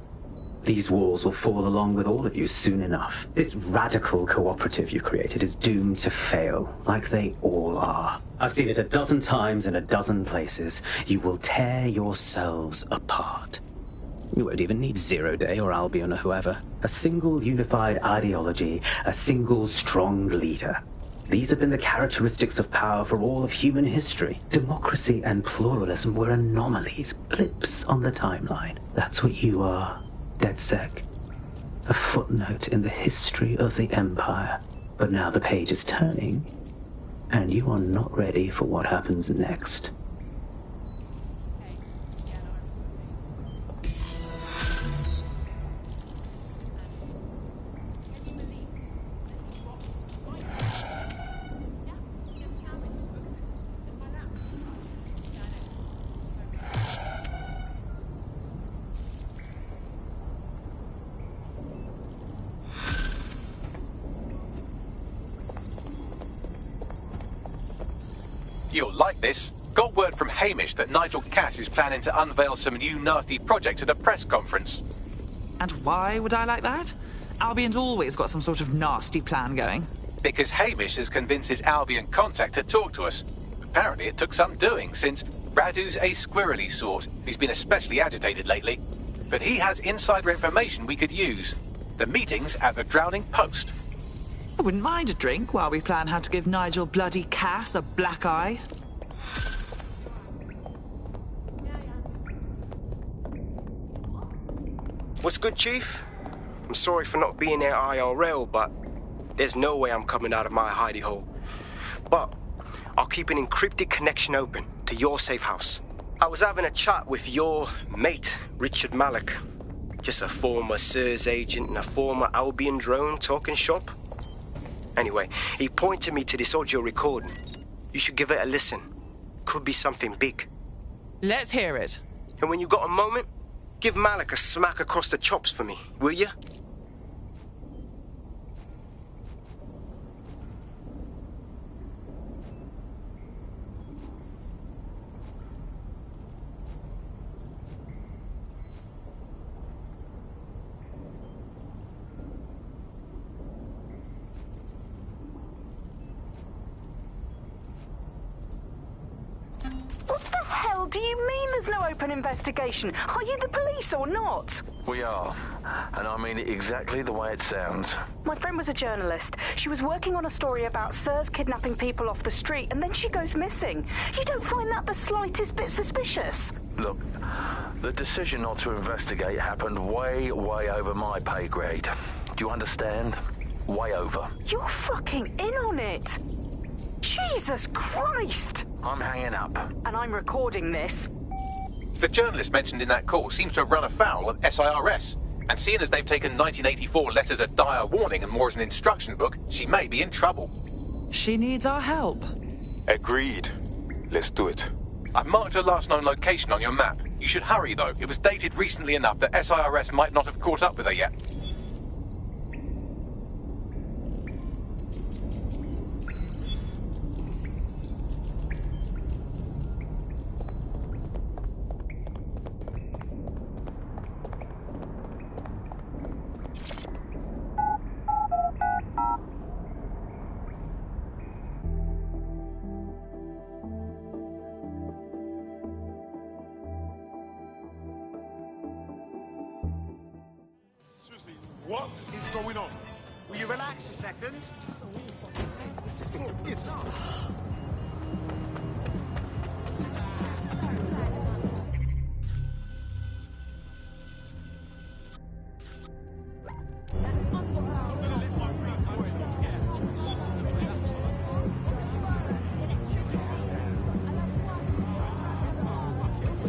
These walls will fall along with all of you soon enough. This radical cooperative you created is doomed to fail, like they all are. I've seen it a dozen times in a dozen places. You will tear yourselves apart. You won't even need Zero Day or Albion or whoever. A single unified ideology, a single strong leader. These have been the characteristics of power for all of human history. Democracy and pluralism were anomalies, blips on the timeline. That's what you are. DedSec. A footnote in the history of the Empire. But now the page is turning, and you are not ready for what happens next. You'll like this. Got word from Hamish that Nigel Cass is planning to unveil some new nasty project at a press conference. And why would I like that? Albion's always got some sort of nasty plan going. Because Hamish has convinced his Albion contact to talk to us. Apparently it took some doing, since Radu's a squirrely sort. He's been especially agitated lately. But he has insider information we could use. The meeting's at the Drowning Post. I wouldn't mind a drink while we plan how to give Nigel bloody Cass a black eye. What's good, Chief? I'm sorry for not being there IRL, but there's no way I'm coming out of my hidey hole. But I'll keep an encrypted connection open to your safe house. I was having a chat with your mate, Richard Malik. Just a former SIRS agent and a former Albion drone talking shop. Anyway, he pointed me to this audio recording. You should give it a listen. Could be something big. Let's hear it. And when you got a moment, give Malik a smack across the chops for me, will you? What the hell do you mean there's no open investigation? Are you the police or not? We are. And I mean it exactly the way it sounds. My friend was a journalist. She was working on a story about SIRS kidnapping people off the street, and then she goes missing. You don't find that the slightest bit suspicious? Look, the decision not to investigate happened way over my pay grade. Do you understand? Way over. You're fucking in on it. Jesus Christ! I'm hanging up. And I'm recording this. The journalist mentioned in that call seems to have run afoul of SIRS. And seeing as they've taken 1984 letters of dire warning and more as an instruction book, she may be in trouble. She needs our help. Agreed. Let's do it. I've marked her last known location on your map. You should hurry, though. It was dated recently enough that SIRS might not have caught up with her yet. What is going on? Will you relax a second?